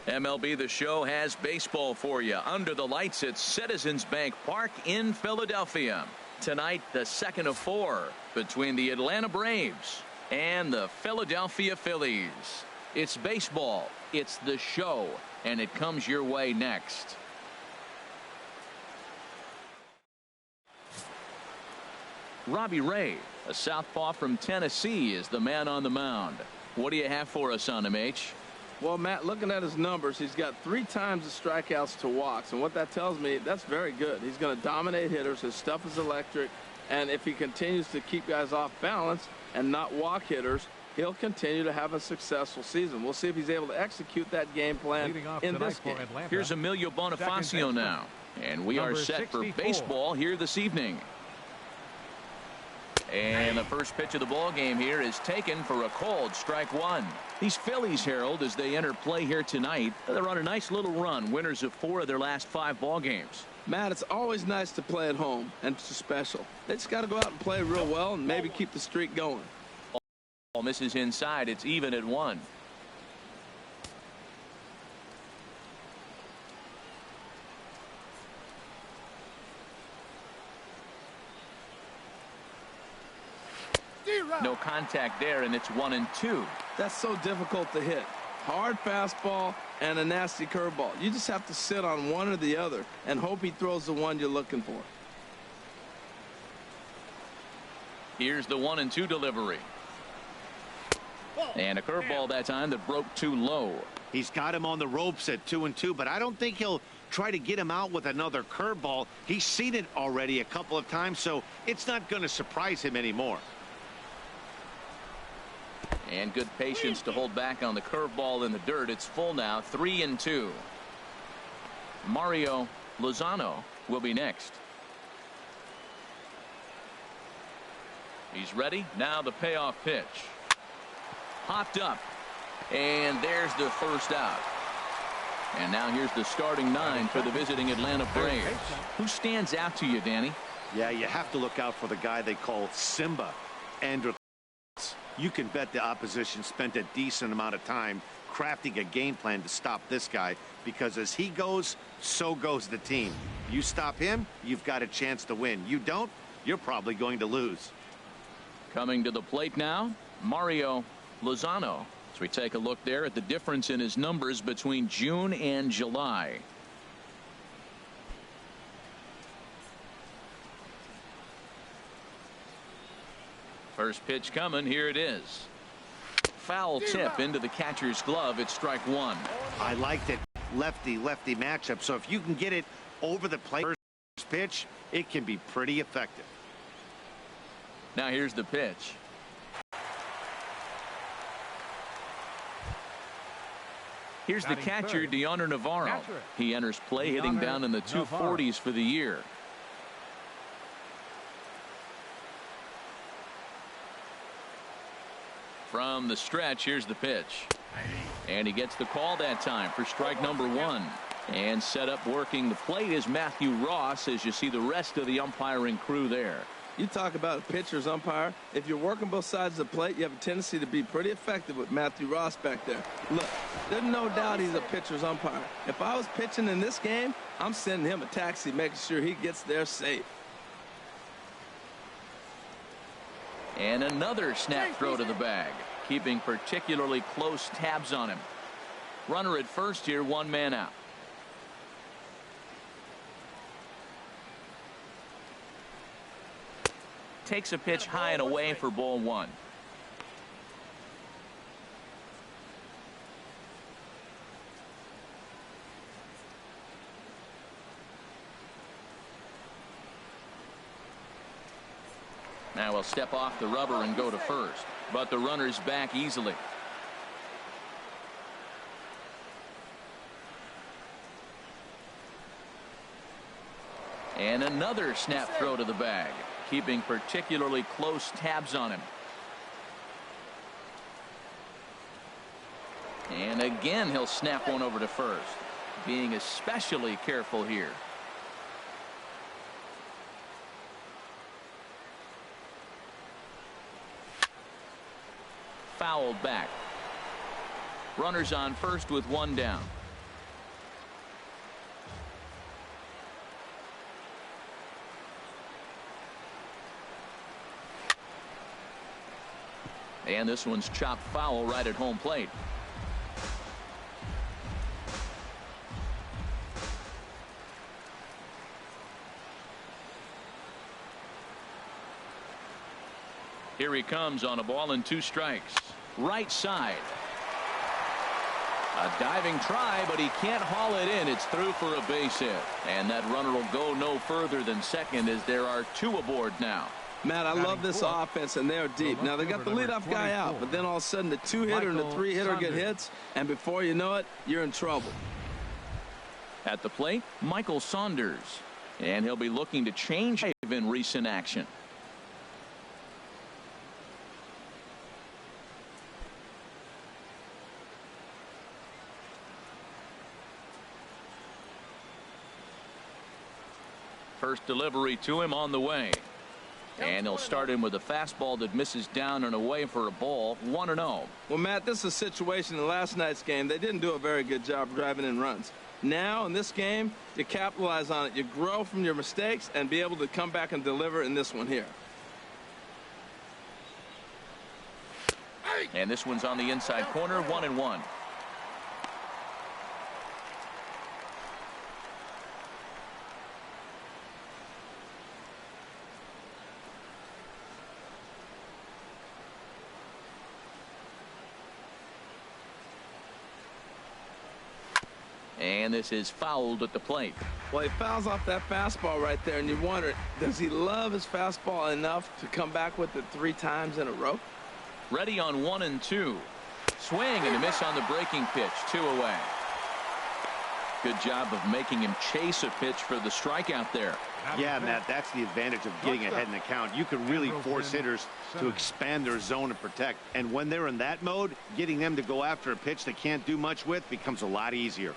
MLB The Show has baseball for you under the lights at Citizens Bank Park in Philadelphia. Tonight, the second of 4 between the Atlanta Braves and the Philadelphia Phillies. It's baseball, it's the show, and it comes your way next. Robbie Ray, a southpaw from Tennessee, is the man on the mound. What do you have for us on him, H? Well, Matt, looking at his numbers, he's got 3 times the strikeouts to walks, and what that tells me, that's very good. He's going to dominate hitters. His stuff is electric, and if he continues to keep guys off balance and not walk hitters, he'll continue to have a successful season. We'll see if he's able to execute that game plan in this game. Here's Emilio Bonifacio now, and we are set for baseball here this evening. And the first pitch of the ball game here is taken for a called strike 1. These Phillies, Harold, as they enter play here tonight, they're on a nice little run, winners of 4 of their last 5 ball games. Matt, it's always nice to play at home, and it's special. They just got to go out and play real well and maybe keep the streak going. Ball misses inside. It's even at 1. No contact there, and it's 1-2. That's so difficult to hit. Hard fastball and a nasty curveball. You just have to sit on one or the other and hope he throws the one you're looking for. Here's the 1-2 delivery. And a curveball that time that broke too low. He's got him on the ropes at 2-2, but I don't think he'll try to get him out with another curveball. He's seen it already a couple of times, so it's not going to surprise him anymore. And good patience to hold back on the curveball in the dirt. It's full now, 3-2. Mario Lozano will be next. He's ready. Now the payoff pitch. Hopped up. And there's the first out. And now here's the starting 9 for the visiting Atlanta Braves. Who stands out to you, Danny? Yeah, you have to look out for the guy they call Simba. Andrew. You can bet the opposition spent a decent amount of time crafting a game plan to stop this guy, because as he goes, so goes the team. You stop him, you've got a chance to win. You don't, you're probably going to lose. Coming to the plate now, Mario Lozano. As we take a look there at the difference in his numbers between June and July. First pitch coming. Here it is. Foul tip into the catcher's glove. It's strike 1. I liked it. Lefty-lefty matchup. So if you can get it over the plate first pitch, it can be pretty effective. Now here's the pitch. Here's the catcher, Deoner Navarro. He enters play hitting down in the 240s for the year. From the stretch, here's the pitch. And he gets the call that time for strike number 1. And set up working the plate is Matthew Ross, as you see the rest of the umpiring crew there. You talk about a pitcher's umpire. If you're working both sides of the plate, you have a tendency to be pretty effective with Matthew Ross back there. Look, there's no doubt he's a pitcher's umpire. If I was pitching in this game, I'm sending him a taxi, making sure he gets there safe. And another snap throw to the bag, keeping particularly close tabs on him. Runner at first here, 1 man out. Takes a pitch high and away for ball 1. Now he'll step off the rubber and go to first, but the runner's back easily. And another snap throw to the bag, keeping particularly close tabs on him. And again he'll snap one over to first, being especially careful here. Fouled back. Runners on first with 1 down. And this one's chopped foul right at home plate. Here he comes on a ball and 2 strikes. Right side. A diving try, but he can't haul it in. It's through for a base hit. And that runner will go no further than second as there are 2 aboard now. Matt, I love this offense, and they're deep. Now, they got the leadoff guy out, but then all of a sudden the 2-hitter and the 3-hitter get hits, and before you know it, you're in trouble. At the plate, Michael Saunders. And he'll be looking to change in recent action. First delivery to him on the way. And he'll start in with a fastball that misses down and away for a ball. 1-0. Well, Matt, this is a situation in last night's game. They didn't do a very good job driving in runs. Now, in this game, you capitalize on it. You grow from your mistakes and be able to come back and deliver in this one here. And this one's on the inside corner. 1-1. And this is fouled at the plate. Well, he fouls off that fastball right there, and you wonder, does he love his fastball enough to come back with it 3 times in a row? Ready on 1-2. Swing and a miss on the breaking pitch. 2 away. Good job of making him chase a pitch for the strikeout there. Yeah, Matt, that's the advantage of getting ahead in the count. You can really force hitters to expand their zone and protect. And when they're in that mode, getting them to go after a pitch they can't do much with becomes a lot easier.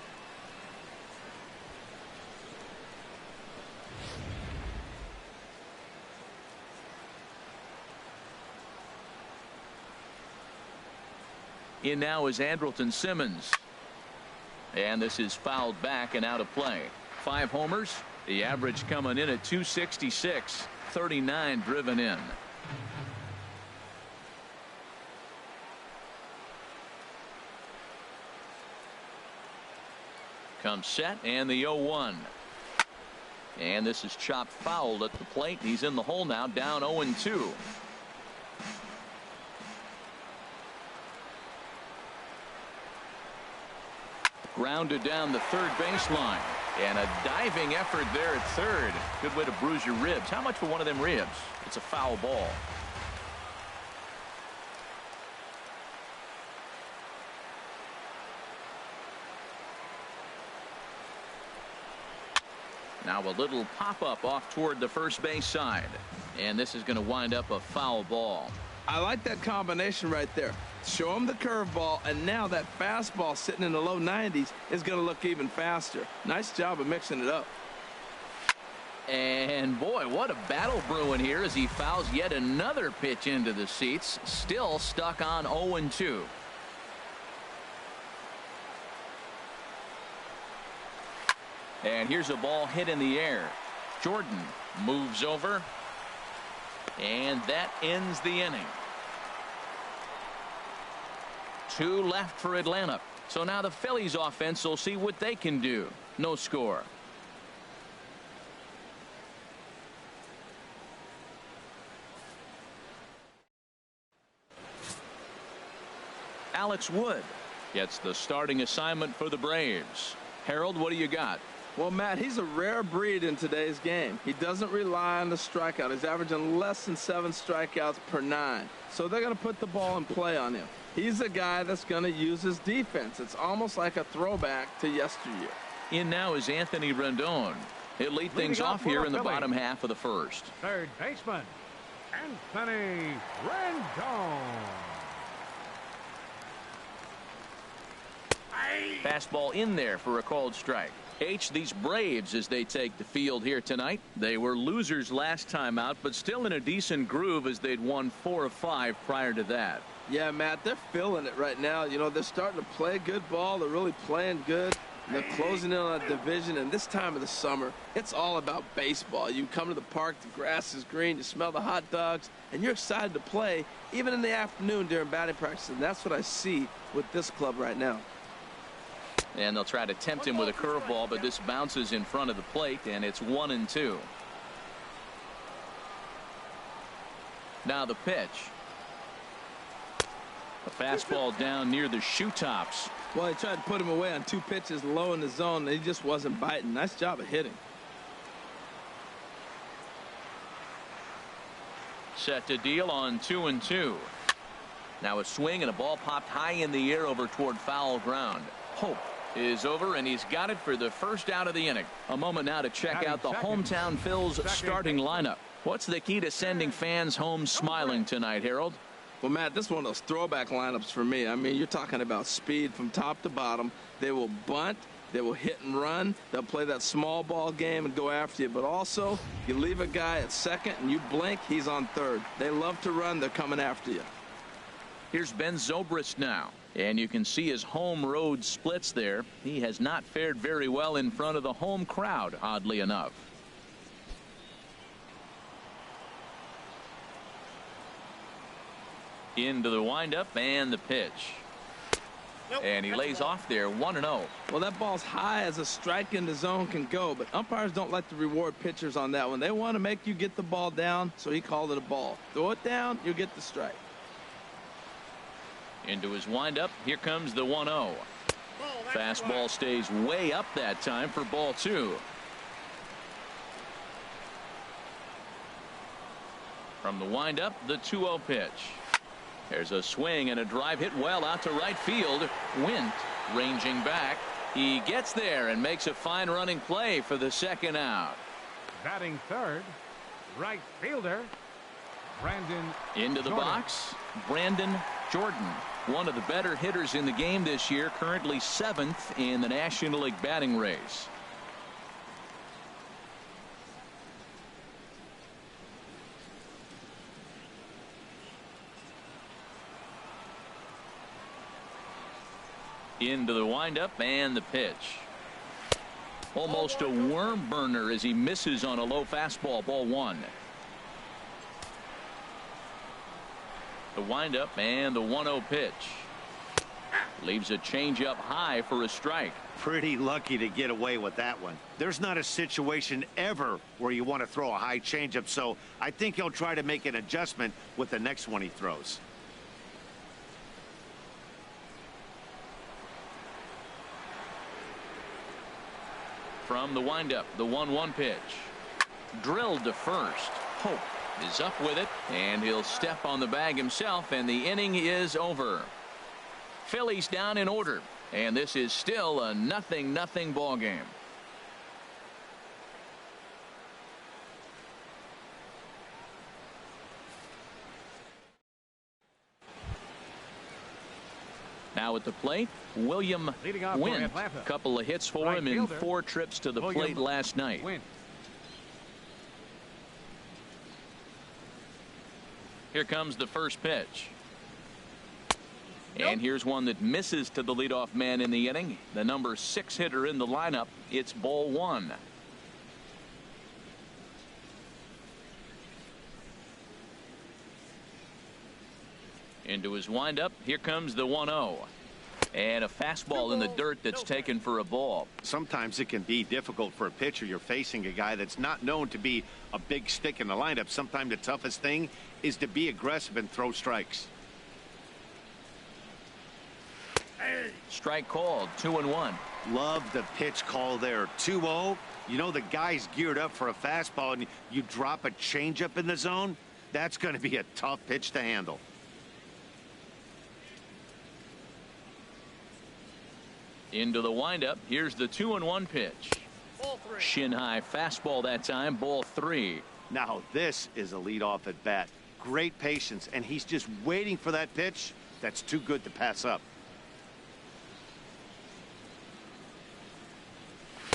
In now is Andrelton Simmons. And this is fouled back and out of play. 5 homers. The average coming in at 266. 39 driven in. Comes set and the 0-1. And this is chopped fouled at the plate. He's in the hole now, down 0-2. Grounded down the third baseline. And a diving effort there at third. Good way to bruise your ribs. How much for one of them ribs? It's a foul ball. Now a little pop-up off toward the first base side. And this is going to wind up a foul ball. I like that combination right there. Show him the curveball, and now that fastball sitting in the low 90s is going to look even faster. Nice job of mixing it up. And boy, what a battle brewing here as he fouls yet another pitch into the seats. Still stuck on 0-2. And here's a ball hit in the air. Jordan moves over. And that ends the inning. 2 left for Atlanta. So now the Phillies offense will see what they can do. No score. Alex Wood gets the starting assignment for the Braves. Harold, what do you got? Well, Matt, he's a rare breed in today's game. He doesn't rely on the strikeout. He's averaging less than 7 strikeouts per 9. So they're going to put the ball in play on him. He's a guy that's going to use his defense. It's almost like a throwback to yesteryear. In now is Anthony Rendon. He'll lead things off here in the bottom half of the first. Third baseman, Anthony Rendon. Fastball in there for a called strike. These Braves, as they take the field here tonight, they were losers last time out, but still in a decent groove as they'd won 4 of 5 prior to that. Yeah, Matt, they're feeling it right now. You know, they're starting to play good ball. They're really playing good. They're closing in on that division, and this time of the summer, it's all about baseball. You come to the park, the grass is green, you smell the hot dogs, and you're excited to play, even in the afternoon during batting practice, and that's what I see with this club right now. And they'll try to tempt him with a curveball, but this bounces in front of the plate, and it's 1-2. Now the pitch. A fastball down near the shoe tops. Well, he tried to put him away on 2 pitches low in the zone, and he just wasn't biting. Nice job of hitting. Set to deal on 2-2. Now a swing and a ball popped high in the air over toward foul ground. Hope is over, and he's got it for the first out of the inning. A moment now to check out the hometown Phil's starting lineup. What's the key to sending fans home smiling tonight, Harold? Well, Matt, this is one of those throwback lineups for me. I mean, you're talking about speed from top to bottom. They will bunt. They will hit and run. They'll play that small ball game and go after you. But also, you leave a guy at second and you blink, he's on third. They love to run. They're coming after you. Here's Ben Zobrist now. And you can see his home road splits there. He has not fared very well in front of the home crowd, oddly enough. Into the windup and the pitch. And he lays off there 1-0. Well, that ball's high as a strike in the zone can go, but umpires don't like to reward pitchers on that one. They want to make you get the ball down, so he called it a ball. Throw it down, you'll get the strike. Into his windup. Here comes the 1-0. Fastball stays way up that time for ball 2. From the windup, the 2-0 pitch. There's a swing and a drive hit well out to right field. Wint ranging back. He gets there and makes a fine running play for the second out. Batting third, right fielder, Brandon Into the Jordan. box, Brandon Jordan. One of the better hitters in the game this year, currently 7th in the National League batting race. Into the windup and the pitch. Almost a worm burner as he misses on a low fastball. Ball 1. The windup and the 1-0 pitch. Leaves a changeup high for a strike. Pretty lucky to get away with that one. There's not a situation ever where you want to throw a high changeup, so I think he'll try to make an adjustment with the next one he throws. From the windup, the 1-1 pitch. Drilled to first. Hope is up with it, and he'll step on the bag himself, and the inning is over. Phillies down in order, and this is still a 0-0 ball game. Now at the plate, William Wint. A couple of hits for him in 4 trips to the plate last night. Here comes the first pitch. And here's one that misses to the leadoff man in the inning. The number 6 hitter in the lineup. It's ball 1. Into his windup. Here comes the 1-0. And a fastball in the dirt that's taken for a ball. Sometimes it can be difficult for a pitcher. You're facing a guy that's not known to be a big stick in the lineup. Sometimes the toughest thing is to be aggressive and throw strikes. Strike called. 2-1. Love the pitch call there. 2-0. You know the guy's geared up for a fastball, and you drop a changeup in the zone. That's going to be a tough pitch to handle. Into the windup. Here's the 2-1 pitch. Shin high fastball that time. Ball 3. Now this is a leadoff at bat. Great patience, and he's just waiting for that pitch. That's too good to pass up.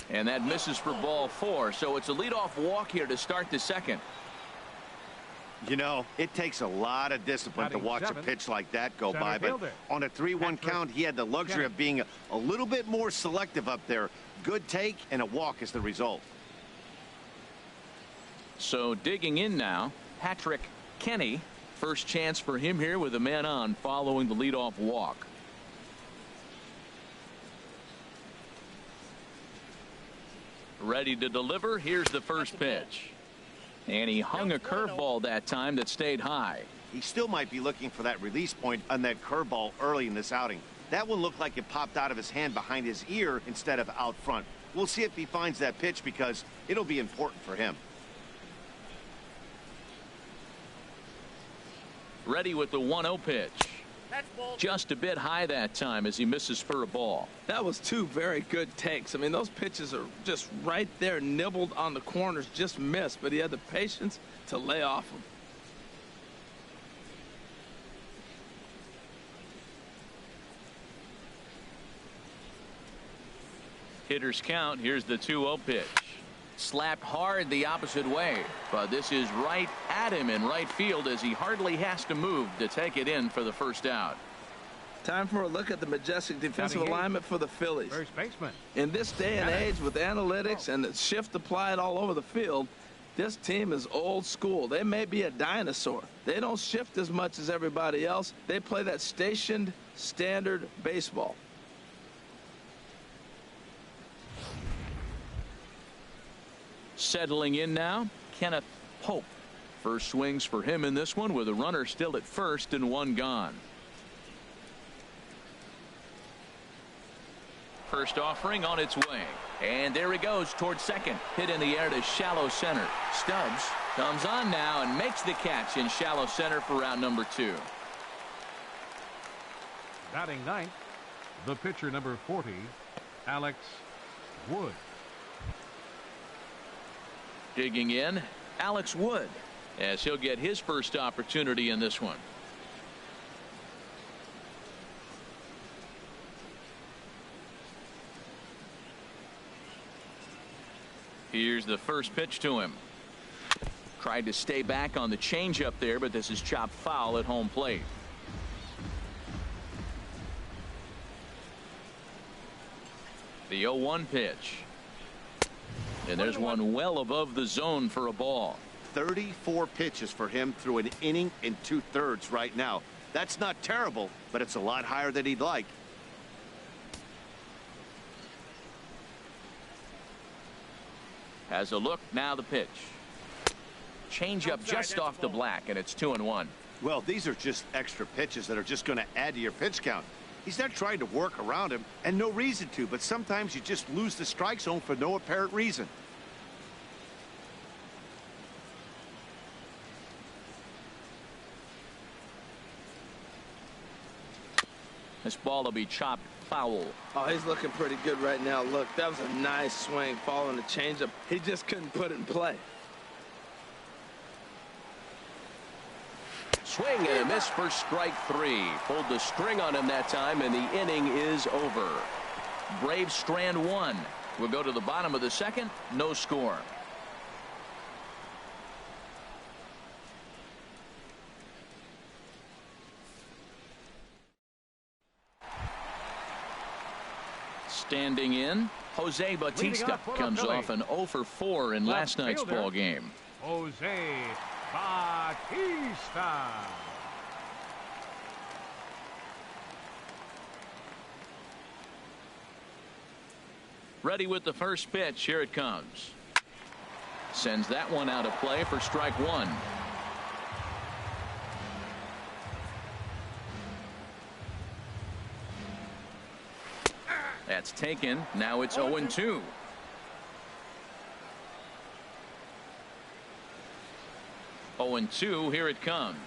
And that misses for ball 4. So it's a leadoff walk here to start the second. You know, it takes a lot of discipline to watch a pitch like that go by, but on a 3-1 count, he had the luxury of being a little bit more selective up there. Good take and a walk is the result. So digging in now, Patrick Kenny. First chance for him here with a man on following the leadoff walk. Ready to deliver. Here's the first pitch. And he hung a curveball that time that stayed high. He still might be looking for that release point on that curveball early in this outing. That one looked like it popped out of his hand behind his ear instead of out front. We'll see if he finds that pitch because it'll be important for him. Ready with the 1-0 pitch. Just a bit high that time as he misses for a ball. That was two very good takes. I mean, those pitches are just right there, nibbled on the corners, just missed, but he had the patience to lay off them. Hitters count. Here's the 2-0 pitch. Slapped hard the opposite way, but this is right at him in right field as he hardly has to move to take it in for the first out. Time for a look at the majestic defensive alignment for the Phillies. First baseman. In this day and age with analytics and the shift applied all over the field, this team is old school. They may be a dinosaur. They don't shift as much as everybody else. They play that stationed standard baseball. Settling in now, Kenneth Pope. First swings for him in this one with a runner still at first and one gone. First offering on its way. And there he goes towards second. Hit in the air to shallow center. Stubbs comes on now and makes the catch in shallow center for round number 2. Batting ninth, the pitcher number 40, Alex Wood. Digging in, Alex Wood, as he'll get his first opportunity in this one. Here's the first pitch to him. Tried to stay back on the changeup there, but this is chopped foul at home plate. The 0-1 pitch. And there's one well above the zone for a ball. 34 pitches for him through an inning and 2/3 right now. That's not terrible, but it's a lot higher than he'd like. Has a look, now the pitch. Changeup just off the black, and it's 2-1. Well, these are just extra pitches that are just going to add to your pitch count. He's not trying to work around him, and no reason to, but sometimes you just lose the strike zone for no apparent reason. This ball will be chopped foul. Oh, he's looking pretty good right now. Look, that was a nice swing following the changeup. He just couldn't put it in play. Swing and a miss for strike 3. Pulled the string on him that time, and the inning is over. Braves strand 1. We'll go to the bottom of the second. No score. Standing in, Jose Bautista comes off an 0 for 4 in last night's ball game. Jose Bautista. Ready with the first pitch. Here it comes. Sends that one out of play for strike 1. That's taken. Now it's 0-2. Here it comes.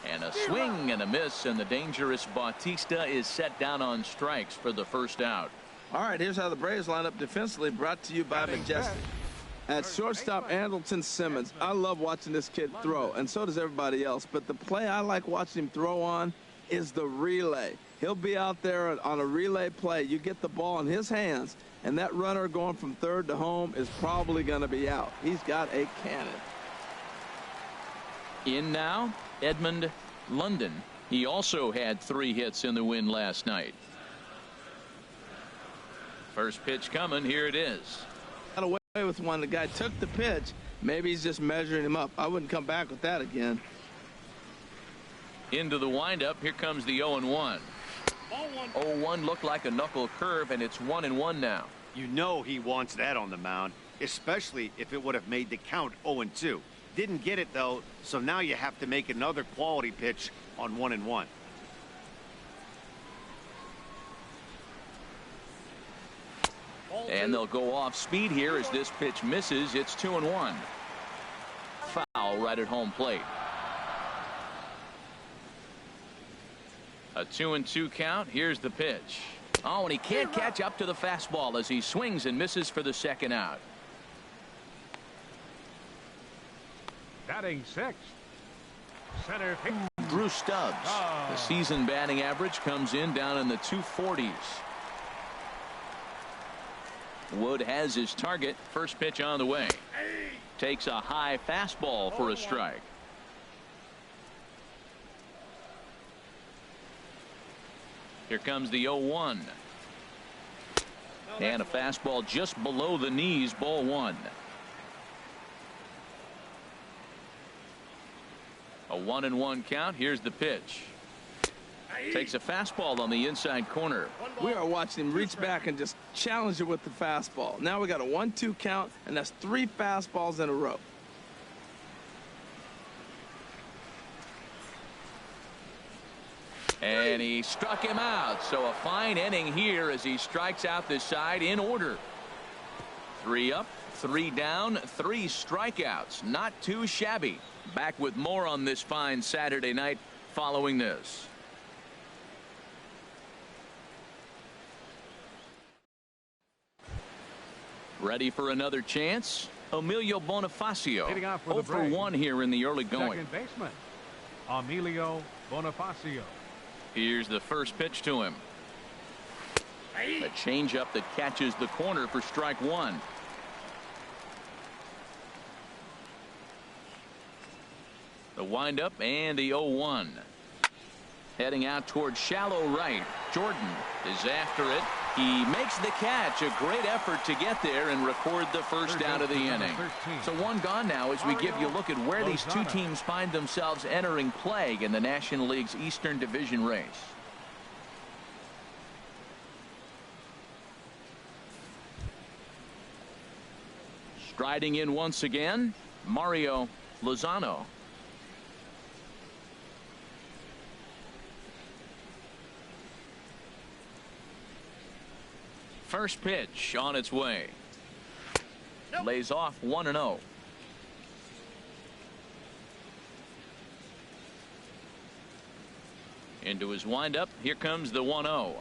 And a swing and a miss, and the dangerous Bautista is set down on strikes for the first out. All right, here's how the Braves line up defensively, brought to you by Majestic. At shortstop, Andrelton Simmons. I love watching this kid throw, and so does everybody else. But the play I like watching him throw on is the relay. He'll be out there on a relay play. You get the ball in his hands, and that runner going from third to home is probably going to be out. He's got a cannon. In now, Edmund London. He also had 3 hits in the win last night. First pitch coming. Here it is. Got away with one. The guy took the pitch. Maybe he's just measuring him up. I wouldn't come back with that again. Into the windup. Here comes the 0-1. 0-1 looked like a knuckle curve, and it's 1-1 now. You know he wants that on the mound, especially if it would have made the count 0-2. Didn't get it, though, so now you have to make another quality pitch on 1-1. And they'll go off speed here as this pitch misses. It's 2-1. Foul right at home plate. A 2-2 count. Here's the pitch. Oh, and he can't catch up to the fastball as he swings and misses for the second out. Batting sixth, center field, Drew Stubbs. The season batting average comes in down in the 240s. Wood has his target. First pitch on the way. Takes a high fastball for a strike. Here comes the 0-1. And a fastball just below the knees, ball 1. A 1-1 count. Here's the pitch. Takes a fastball on the inside corner. We are watching him reach back and just challenge it with the fastball. Now we got a 1-2 count, and that's 3 fastballs in a row. And he struck him out. So a fine inning here as he strikes out this side in order. 3 up, 3 down, 3 strikeouts. Not too shabby. Back with more on this fine Saturday night following this. Ready for another chance? Emilio Bonifacio. 0 for 1 here in the early going. second baseman, Emilio Bonifacio. Here's the first pitch to him. A changeup that catches the corner for strike 1. The windup and the 0-1. Heading out towards shallow right. Jordan is after it. He makes the catch. A great effort to get there and record the first out of the inning. So 1 gone now as we give you a look at where these 2 teams find themselves entering play in the National League's Eastern Division race. Striding in once again, Mario Lozano. First pitch on its way. Lays off 1-0. Into his windup. Here comes the 1-0.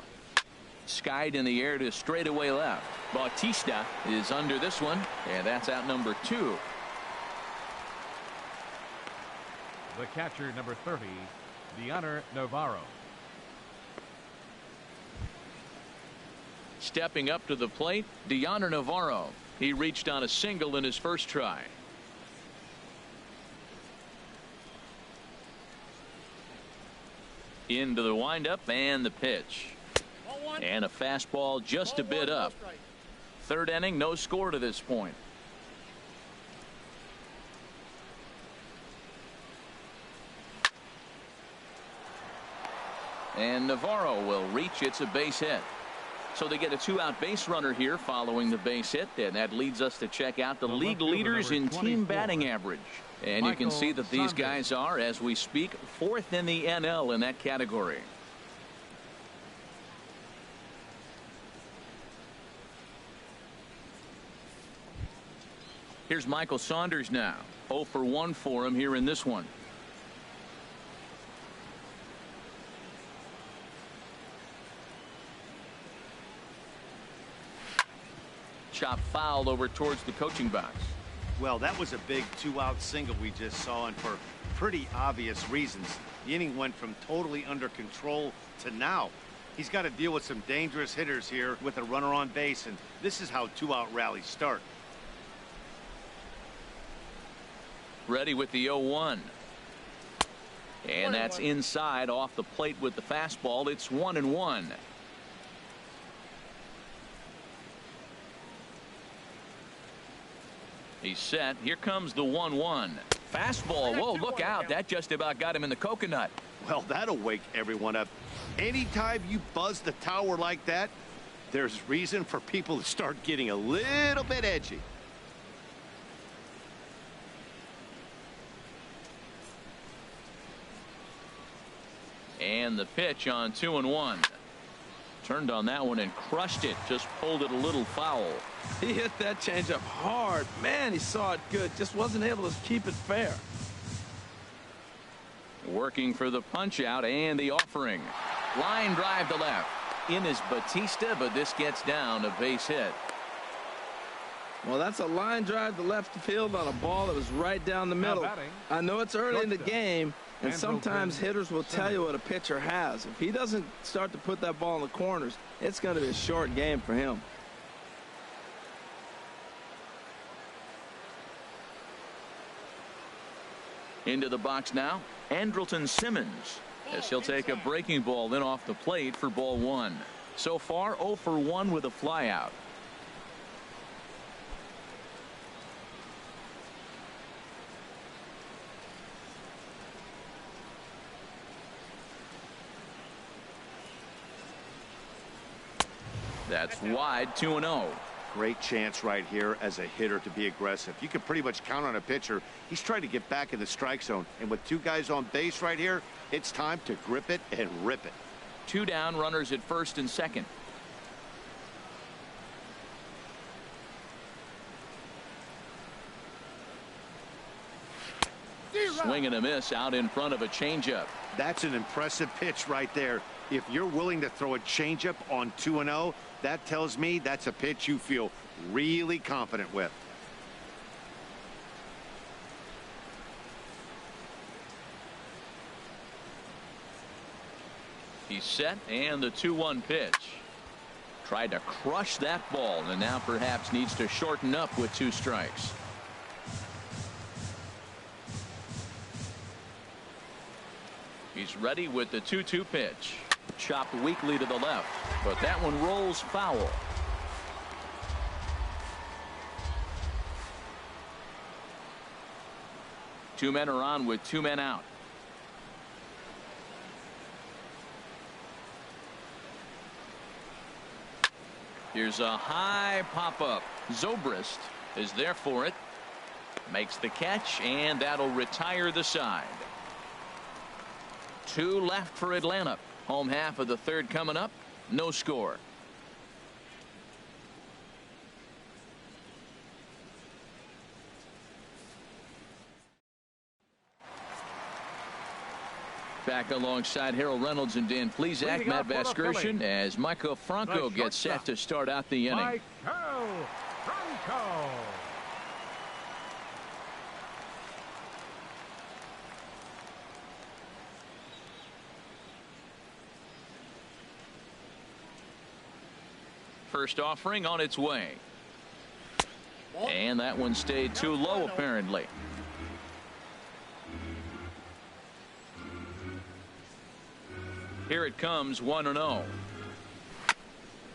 Skied in the air to straightaway left. Bautista is under this one, and that's out number 2. The catcher, number 30, Dioner Navarro. Stepping up to the plate, Dioner Navarro. He reached on a single in his first try. Into the windup and the pitch. And a fastball just a bit up. Third inning, no score to this point. And Navarro will reach. It's a base hit. So they get a 2-out base runner here following the base hit, and that leads us to check out the league leaders in team batting average. And you can see that these guys are, as we speak, 4th in the NL in that category. Here's Michael Saunders now. 0 for 1 for him here in this one. Chop fouled over towards the coaching box. Well, that was a big 2-out single we just saw, and for pretty obvious reasons. The inning went from totally under control to now. He's got to deal with some dangerous hitters here with a runner on base, and this is how 2-out rallies start. Ready with the 0-1. And that's inside off the plate with the fastball. It's 1-1. He's set. Here comes the 1-1. Fastball. Whoa, look out. That just about got him in the coconut. Well, that'll wake everyone up. Anytime you buzz the tower like that, there's reason for people to start getting a little bit edgy. And the pitch on 2-1. Turned on that one and crushed it. Just pulled it a little foul. He hit that changeup hard. Man, he saw it good. Just wasn't able to keep it fair. Working for the punch out and the offering. Line drive to left. In is Batista, but this gets down a base hit. Well, that's a line drive to left field on a ball that was right down the middle. I know it's early in the game, and sometimes hitters will tell you what a pitcher has. If he doesn't start to put that ball in the corners, it's going to be a short game for him. Into the box now, Andrelton Simmons, as he'll take a breaking ball in off the plate for ball 1. So far 0 for 1 with a flyout. That's wide. 2-0. Great chance right here as a hitter to be aggressive. You can pretty much count on a pitcher. He's trying to get back in the strike zone. And with 2 guys on base right here, it's time to grip it and rip it. 2 down, runners at first and second. Swing and a miss out in front of a changeup. That's an impressive pitch right there. If you're willing to throw a changeup on 2-0, that tells me that's a pitch you feel really confident with. He's set, and the 2-1 pitch. Tried to crush that ball, and now perhaps needs to shorten up with 2 strikes. He's ready with the 2-2 pitch. Chopped weakly to the left, but that one rolls foul. Two men are on with 2 men out. Here's a high pop-up. Zobrist is there for it. Makes the catch, and that'll retire the side. 2 left for Atlanta. Home half of the 3rd coming up. No score. Back alongside Harold Reynolds and Dan Plesac, Matt Vasgersian, as Michael Franco gets set to start out the inning. Michael Franco. First offering on its way. And that one stayed too low, apparently. Here it comes, 1-0.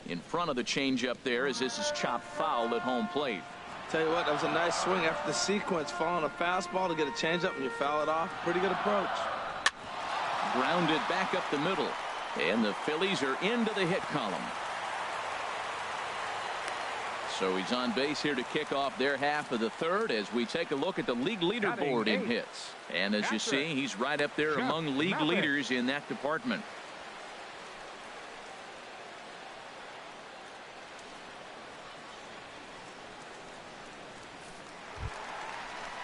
In front of the changeup there, as this is chopped foul at home plate. Tell you what, that was a nice swing after the sequence. Following a fastball to get a changeup and you foul it off. Pretty good approach. Grounded back up the middle. And the Phillies are into the hit column. So he's on base here to kick off their half of the 3rd as we take a look at the league leaderboard in hits. And as you see, he's right up there among league leaders in that department.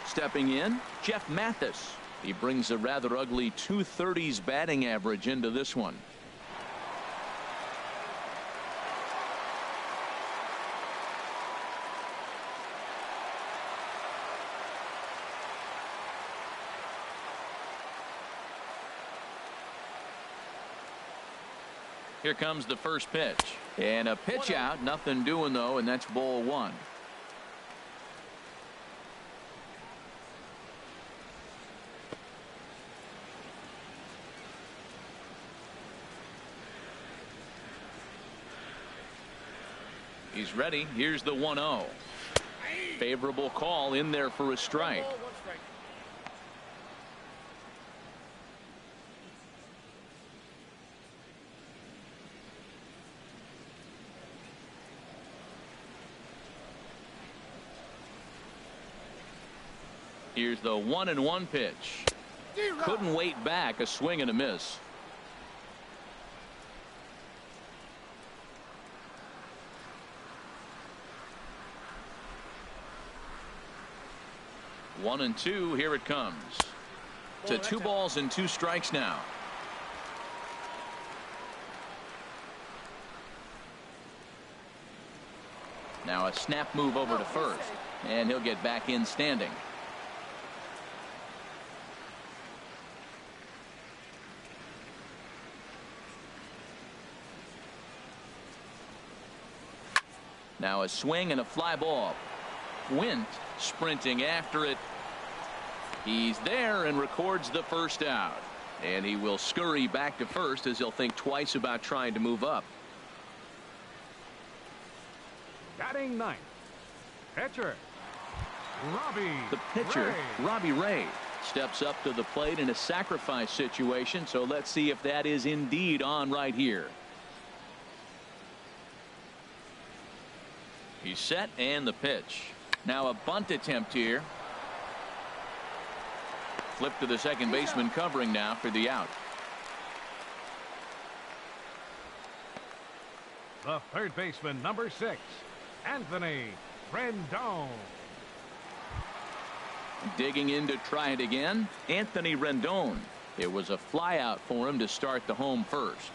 Stepping in, Jeff Mathis. He brings a rather ugly 230s batting average into this one. Here comes the first pitch. And a pitch out. Nothing doing, though, and that's ball 1. He's ready. Here's the 1-0. Favorable call in there for a strike. Here's the 1-1 pitch. Couldn't wait back. A swing and a miss. One and two. Here it comes. To 2 balls and 2 strikes now. Now a snap move over to first, and he'll get back in standing. Now a swing and a fly ball. Wint sprinting after it. He's there and records the first out. And he will scurry back to first as he'll think twice about trying to move up. Batting ninth, pitcher, Robbie. The pitcher, Robbie Ray, steps up to the plate in a sacrifice situation. So let's see if that is indeed on right here. He's set and the pitch. Now a bunt attempt here. Flip to the second baseman covering now for the out. The third baseman, number 6, Anthony Rendon. Digging in to try it again, Anthony Rendon. It was a fly out for him to start the home first.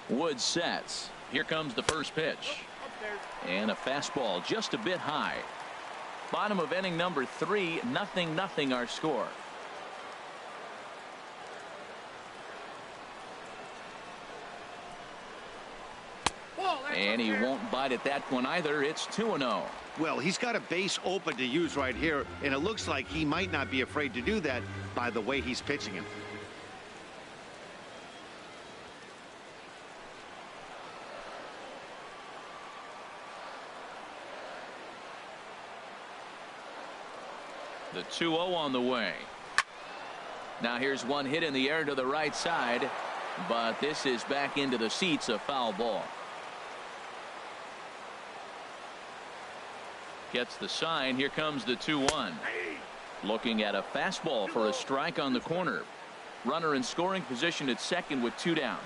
Wood sets. Here comes the first pitch. And a fastball just a bit high. Bottom of inning number 3, 0-0 our score. And he won't bite at that one either. It's 2-0. Well, he's got a base open to use right here, and it looks like he might not be afraid to do that by the way he's pitching him. The 2-0 on the way. Now here's one hit in the air to the right side, but this is back into the seats, a foul ball. Gets the sign. Here comes the 2-1. Looking at a fastball for a strike on the corner. Runner in scoring position at second with 2 down.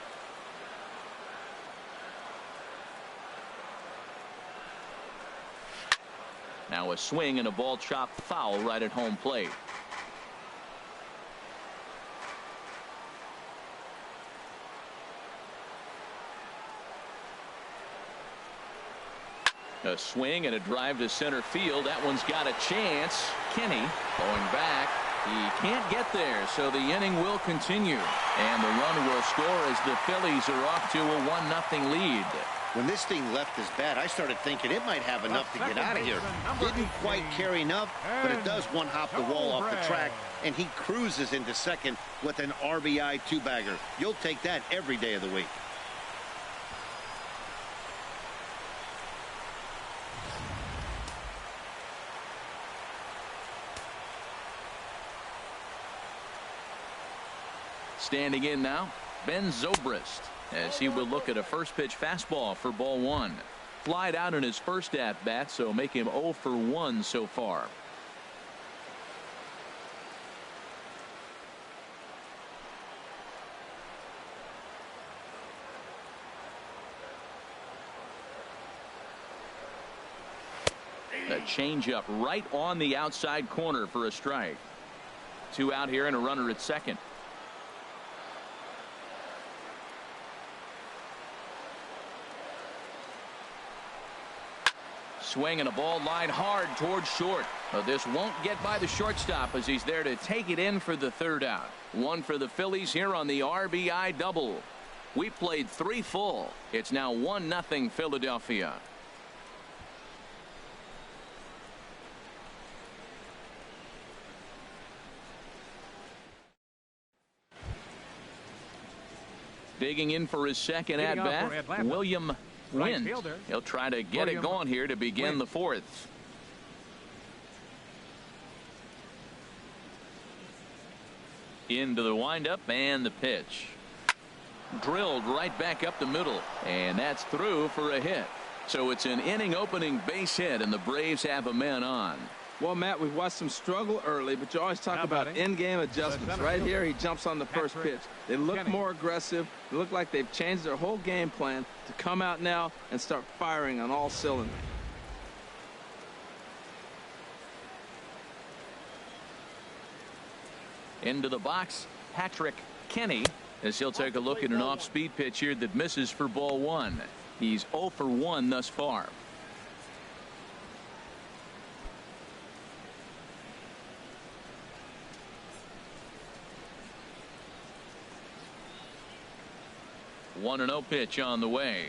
Now a swing and a ball chopped foul right at home plate. A swing and a drive to center field. That one's got a chance. Kenny going back. He can't get there, so the inning will continue. And the run will score as the Phillies are off to a 1-0 lead. When this thing left his bat, I started thinking it might have enough to get out of here. Didn't quite carry enough, but it does one-hop the wall off the track, and he cruises into second with an RBI 2-bagger. You'll take that every day of the week. Standing in now, Ben Zobrist, as he will look at a first pitch fastball for ball 1. Flied out in his first at bat, so make him 0 for 1 so far. A changeup right on the outside corner for a strike. 2 out here and a runner at second. Swing and a ball line hard towards short. This won't get by the shortstop as he's there to take it in for the 3rd out. 1 for the Phillies here on the RBI double. We played 3 full. It's now 1-0 Philadelphia. Digging in for his second at-bat, William Wynn. He'll try to get it going here to begin the fourth. Into the windup and the pitch. Drilled right back up the middle, and that's through for a hit. So it's an inning opening base hit, and the Braves have a man on. Well, Matt, we've watched them struggle early, but you always talk about in-game adjustments. Right here, he jumps on the first pitch. They look more aggressive. They look like they've changed their whole game plan to come out now and start firing on all cylinders. Into the box, Patrick Kenny, as he'll take a look at an off-speed pitch here that misses for ball one. He's 0 for 1 thus far. One and 0 pitch on the way.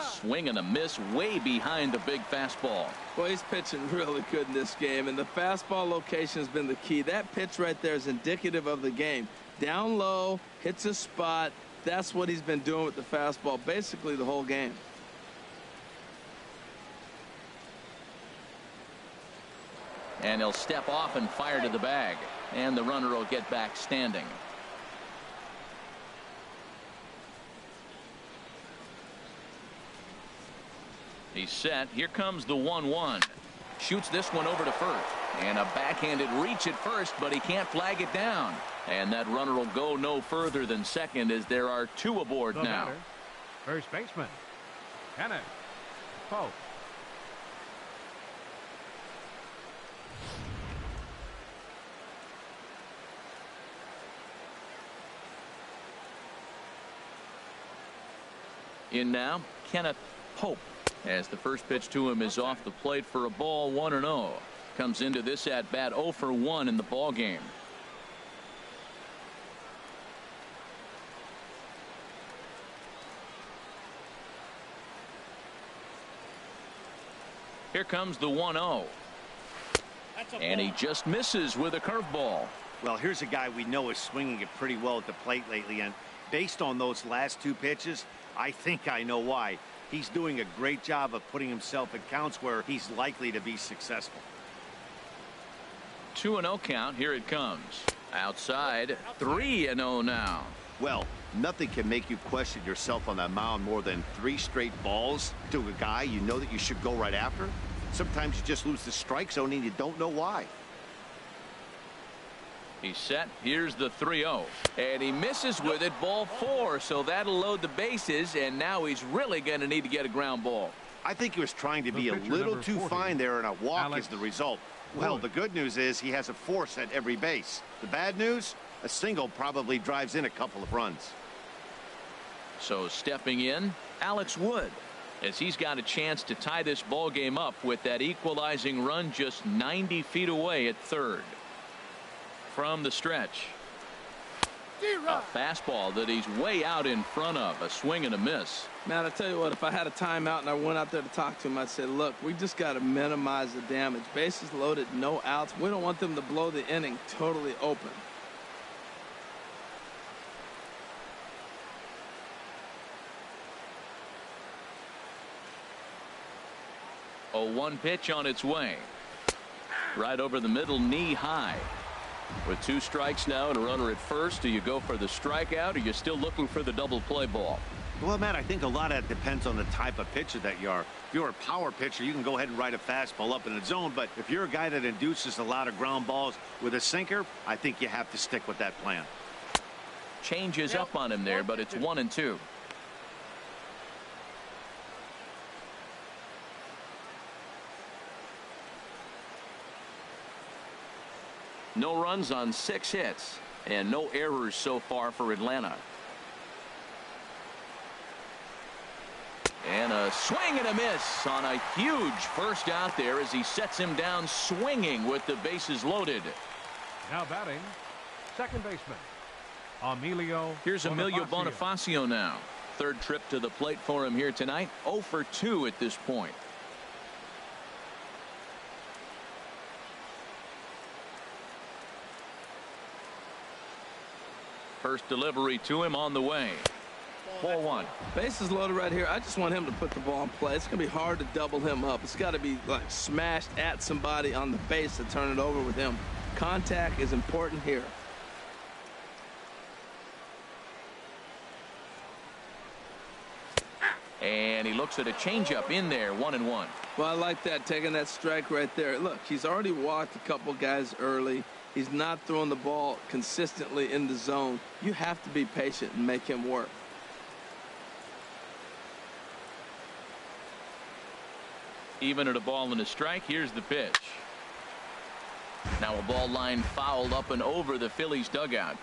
Swing and a miss way behind the big fastball. Well, he's pitching really good in this game, and the fastball location has been the key. That pitch right there is indicative of the game. Down low, hits a spot. That's what he's been doing with the fastball basically the whole game. And he'll step off and fire to the bag, and the runner will get back standing. He's set. Here comes the 1-1. Shoots this one over to first. And a backhanded reach at first, but he can't flag it down. And that runner will go no further than second as there are two aboard now. Batter, first baseman, Kenneth Pope. In now, Kenneth Pope, as the first pitch to him is off the plate for a ball. 1-0. Comes into this at bat 0 for 1 in the ball game. Here comes the 1-0. And he just misses with a curveball. Well, here's a guy we know is swinging it pretty well at the plate lately, and based on those last two pitches, I think I know why. He's doing a great job of putting himself in counts where he's likely to be successful. 2-0 count. Here it comes. Outside. 3-0 now. Well, nothing can make you question yourself on that mound more than 3 straight balls to a guy you know that you should go right after. Sometimes you just lose the strike zone and you don't know why. He's set. Here's the 3-0. And he misses with it. Ball 4. So that'll load the bases. And now he's really going to need to get a ground ball. I think he was trying to be a little too fine there, and a walk is the result. Well, the good news is he has a force at every base. The bad news, a single probably drives in a couple of runs. So stepping in, Alex Wood, as he's got a chance to tie this ball game up with that equalizing run just 90 feet away at third. From the stretch, a fastball that he's way out in front of. A swing and a miss. Man, I tell you what, if I had a timeout and I went out there to talk to him, I'd say, look, we just got to minimize the damage. Bases loaded, no outs. We don't want them to blow the inning totally open. A 1 pitch on its way. Right over the middle, knee high. With 2 strikes now and a runner at first, do you go for the strikeout, or are you still looking for the double play ball? Well, Matt, I think a lot of that depends on the type of pitcher that you are. If you're a power pitcher, you can go ahead and ride a fastball up in the zone. But if you're a guy that induces a lot of ground balls with a sinker, I think you have to stick with that plan. Changes up on him there, but it's 1-2. No runs on 6 hits and no errors so far for Atlanta. And a swing and a miss on a huge first out there as he sets him down swinging with the bases loaded. Now batting, second baseman, Emilio. Here's Emilio Bonifacio now. Third trip to the plate for him here tonight. 0 for 2 at this point. First delivery to him on the way. Ball one. Bases loaded right here. I just want him to put the ball in play. It's going to be hard to double him up. It's got to be like smashed at somebody on the base to turn it over with him. Contact is important here. And he looks at a changeup in there, 1-1. Well, I like that, taking that strike right there. Look, he's already walked a couple guys early. He's not throwing the ball consistently in the zone. You have to be patient and make him work. Even at a ball and a strike, here's the pitch. Now a ball line fouled up and over the Phillies dugout.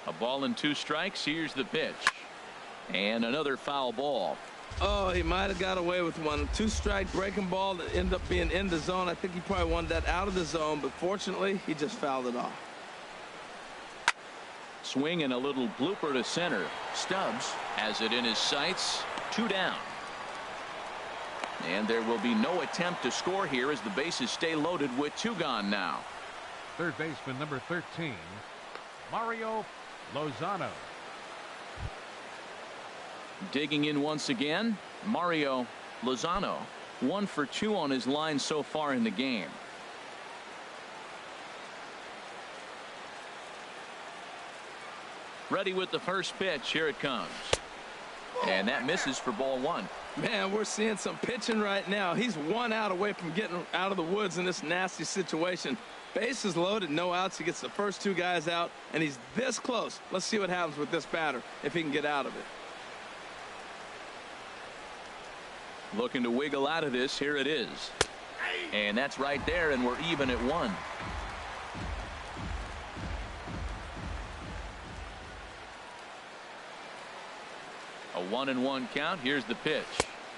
A ball and 2 strikes. Here's the pitch. And another foul ball. Oh, he might have got away with one. 2-strike breaking ball that ended up being in the zone. I think he probably wanted that out of the zone, but fortunately, he just fouled it off. Swing and a little blooper to center. Stubbs has it in his sights. 2 down. And there will be no attempt to score here as the bases stay loaded with 2 gone now. Third baseman number 13, Mario Lozano. Digging in once again, Mario Lozano. 1 for 2 on his line so far in the game. Ready with the first pitch. Here it comes. And that misses for ball 1. Man, we're seeing some pitching right now. He's 1 out away from getting out of the woods in this nasty situation. Bases loaded, no outs. He gets the first 2 guys out, and he's this close. Let's see what happens with this batter if he can get out of it. Looking to wiggle out of this. Here it is. And that's right there, and we're even at 1. A 1-1 count. Here's the pitch.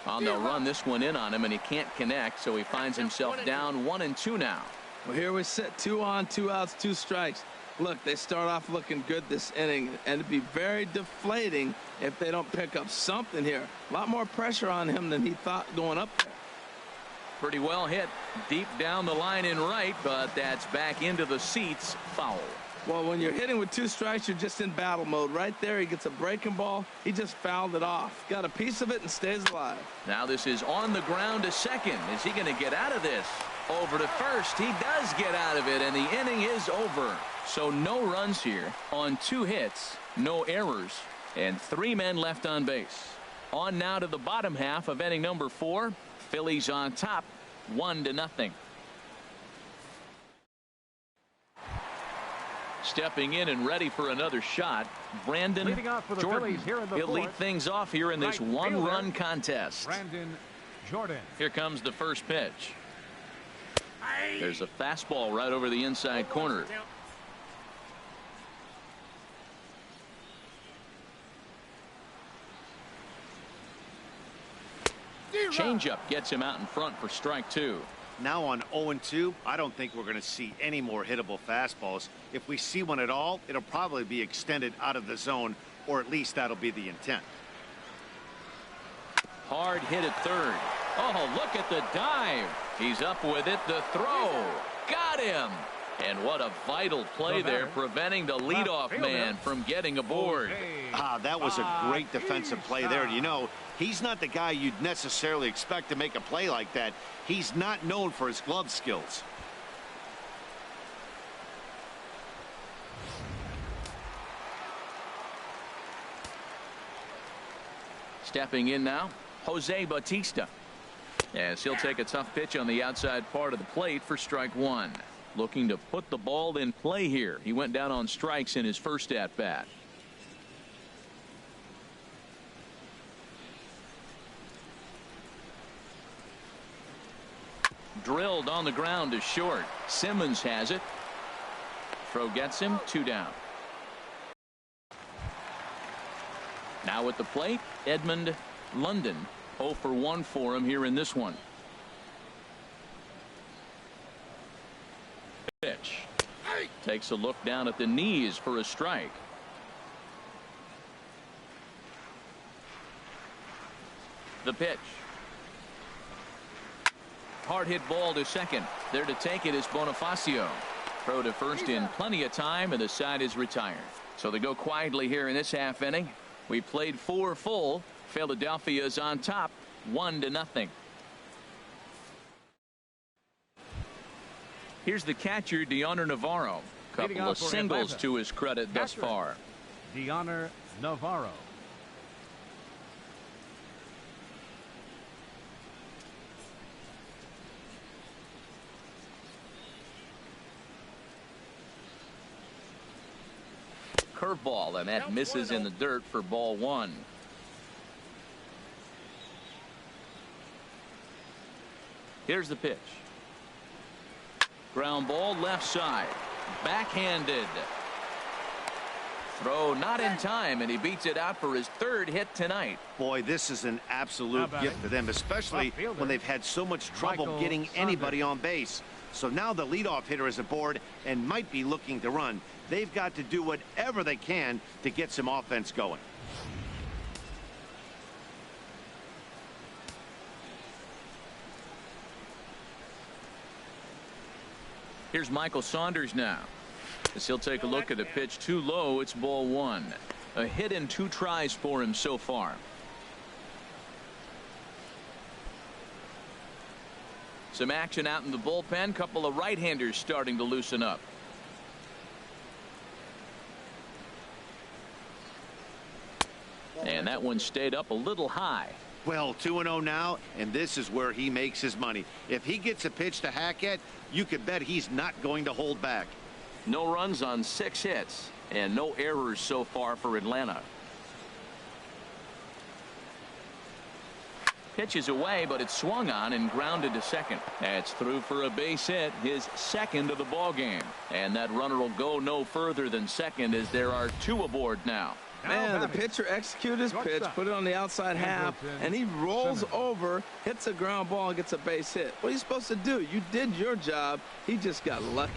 They'll run this one in on him, and he can't connect, so he finds himself down 1-2 now. Well, here we sit, 2 on, 2 outs, 2 strikes. Look, they start off looking good this inning, and it'd be very deflating if they don't pick up something here. A lot more pressure on him than he thought going up there. Pretty well hit deep down the line in right, but that's back into the seats. Foul. Well, when you're hitting with 2 strikes, you're just in battle mode. Right there, he gets a breaking ball. He just fouled it off. Got a piece of it and stays alive. Now this is on the ground to second. Is he going to get out of this? Over to first. He does get out of it, and the inning is over. So no runs here on 2 hits, no errors, and 3 men left on base. On now to the bottom half of inning number 4. Phillies on top, 1-0. Stepping in and ready for another shot, Brandon Leading off for the Jordan. Phillies here in the He'll lead fourth. things off here in this Right 1-run fielder, contest. Brandon Jordan. Here comes the first pitch. There's a fastball right over the inside corner. Changeup gets him out in front for strike 2. Now on 0-2, I don't think we're going to see any more hittable fastballs. If we see one at all, it'll probably be extended out of the zone, or at least that'll be the intent. Hard hit at third. Oh, look at the dive. He's up with it. The throw. Got him. And what a vital play there, preventing the leadoff man from getting aboard. That was a great defensive play there. You know, he's not the guy you'd necessarily expect to make a play like that. He's not known for his glove skills. Stepping in now, Jose Bautista. As he'll take a tough pitch on the outside part of the plate for strike 1. Looking to put the ball in play here. He went down on strikes in his first at bat. Drilled on the ground to short. Simmons has it. Throw gets him. 2 down. Now at the plate, Edmund London. 0 for 1 for him here in this one. Pitch. Takes a look down at the knees for a strike. The pitch. Hard hit ball to second. There to take it is Bonifacio. Throw to first in plenty of time, and the side is retired. So they go quietly here in this half inning. We played 4 full. Philadelphia's on top, 1-0. Here's the catcher, Dioner Navarro. Couple of singles to his credit thus far. Dioner Navarro. Curveball, and that misses in the dirt for ball 1. Here's the pitch. Ground ball left side. Backhanded. Throw not in time, and he beats it out for his 3rd hit tonight. Boy, this is an absolute gift to them, especially when they've had so much trouble getting anybody on base. So now the leadoff hitter is aboard and might be looking to run. They've got to do whatever they can to get some offense going. Here's Michael Saunders now. As he'll take a look at a pitch too low, it's ball 1. A hit in 2 tries for him so far. Some action out in the bullpen. Couple of right-handers starting to loosen up. And that one stayed up a little high. Well, 2-0 now, and this is where he makes his money. If he gets a pitch to hack at, you could bet he's not going to hold back. No runs on 6 hits and no errors so far for Atlanta. Pitch is away, but it's swung on and grounded to second. That's through for a base hit, his 2nd of the ball game. And that runner will go no further than second as there are 2 aboard now. Man, the pitcher executed his pitch, put it on the outside half, and he rolls over, hits a ground ball, and gets a base hit. What are you supposed to do? You did your job. He just got lucky.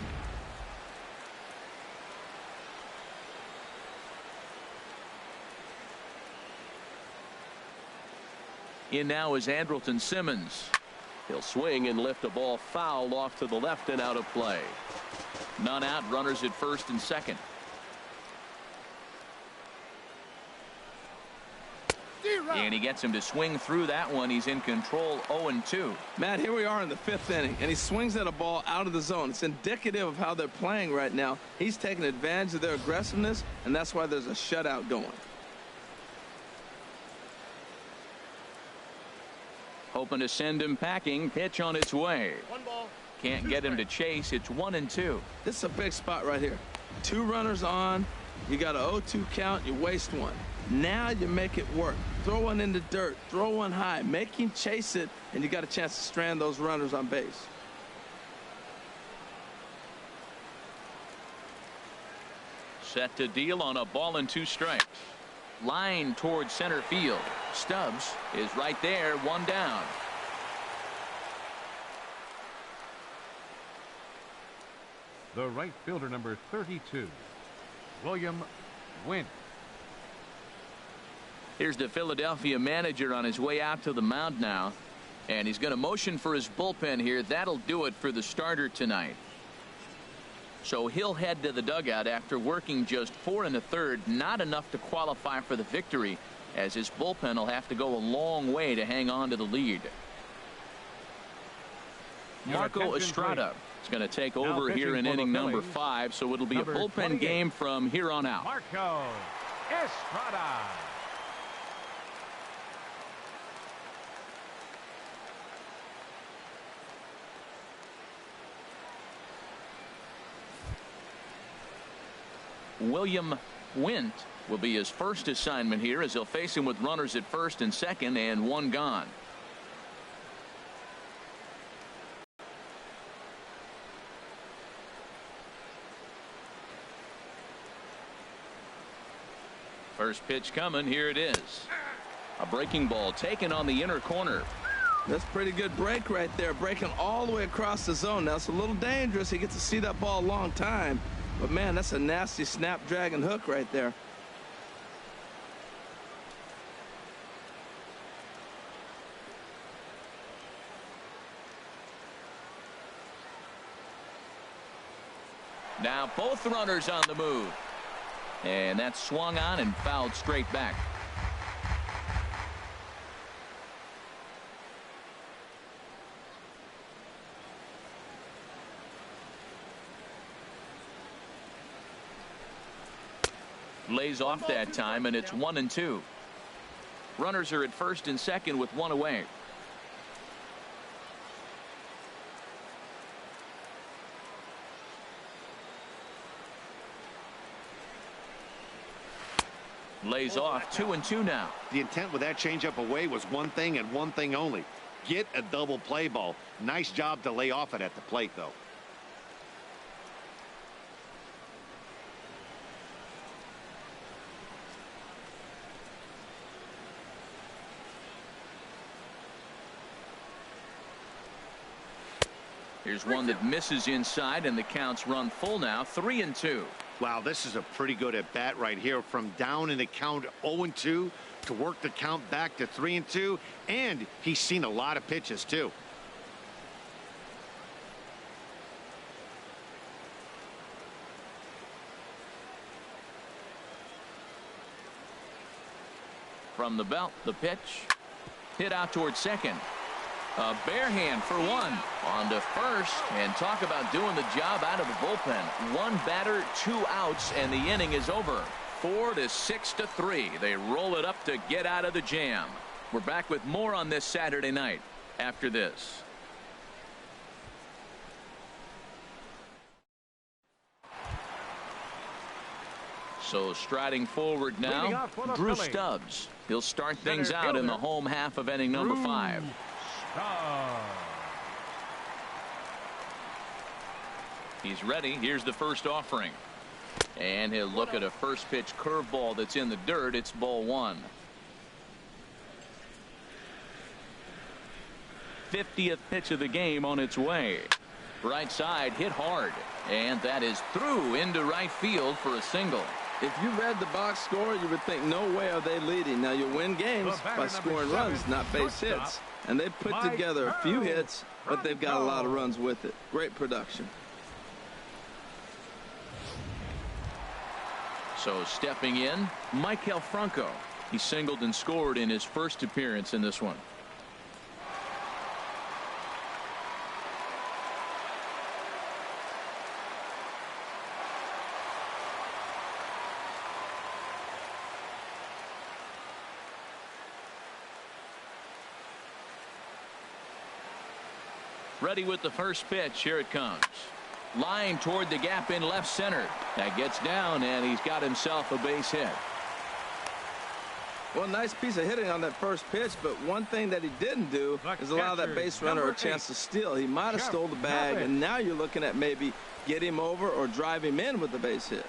In now is Andrelton Simmons. He'll swing and lift a ball foul off to the left and out of play. None out, runners at first and second. And he gets him to swing through that one. He's in control, 0-2. Matt, here we are in the 5th inning, and he swings at a ball out of the zone. It's indicative of how they're playing right now. He's taking advantage of their aggressiveness, and that's why there's a shutout going. Hoping to send him packing. Pitch on its way. 1 ball. Can't get him to chase. It's 1-2. This is a big spot right here. 2 runners on. You got a 0-2 count. You waste 1. Now you make it work. Throw one in the dirt. Throw one high. Make him chase it, and you got a chance to strand those runners on base. Set to deal on a ball and 2 strikes. Line towards center field. Stubbs is right there, 1 down. The right fielder, number 32, William Wynn. Here's the Philadelphia manager on his way out to the mound now. And he's going to motion for his bullpen here. That'll do it for the starter tonight. So he'll head to the dugout after working just 4 1/3. Not enough to qualify for the victory, as his bullpen will have to go a long way to hang on to the lead. Marco Estrada is going to take over here in inning number 5, so it'll be a bullpen game from here on out. Marco Estrada. William Wynn will be his first assignment here, as he'll face him with runners at first and second and 1 gone. First pitch coming. Here it is. A breaking ball taken on the inner corner. That's a pretty good break right there, breaking all the way across the zone. Now it's a little dangerous. He gets to see that ball a long time. But, man, that's a nasty snapdragon hook right there. Now both runners on the move. And that's swung on and fouled straight back. Lays off that time, and it's 1-2. Runners are at first and second with one away. Lays off 2-2 now. The intent with that changeup away was one thing and one thing only. Get a double play ball. Nice job to lay off it at the plate, though. Here's one that misses inside, and the count's run full now, 3-2. Wow, this is a pretty good at bat right here. From down in the count 0-2 to work the count back to 3-2, and he's seen a lot of pitches too. From the belt, the pitch hit out towards second. A bare hand for one. On to first, and talk about doing the job out of the bullpen. One batter, 2 outs, and the inning is over. 4-6-3. They roll it up to get out of the jam. We're back with more on this Saturday night after this. So striding forward now, Drew Stubbs. He'll start things out in the home half of inning number 5. He's ready. Here's the first offering. And he'll look at a first pitch curveball that's in the dirt. It's ball 1. 50th pitch of the game on its way. Right side hit hard. And that is through into right field for a single. If you read the box score, you would think, no way are they leading. Now, you win games by scoring runs, not base hits. And they put together a few hits, but they've got a lot of runs with it. Great production. So stepping in, Maikel Franco. He singled and scored in his first appearance in this one. Ready with the first pitch. Here it comes. Line toward the gap in left center. That gets down, and he's got himself a base hit. Well, nice piece of hitting on that first pitch, but one thing that he didn't do is allow that base runner a chance to steal. He might have stole the bag, and now you're looking at maybe get him over or drive him in with the base hit.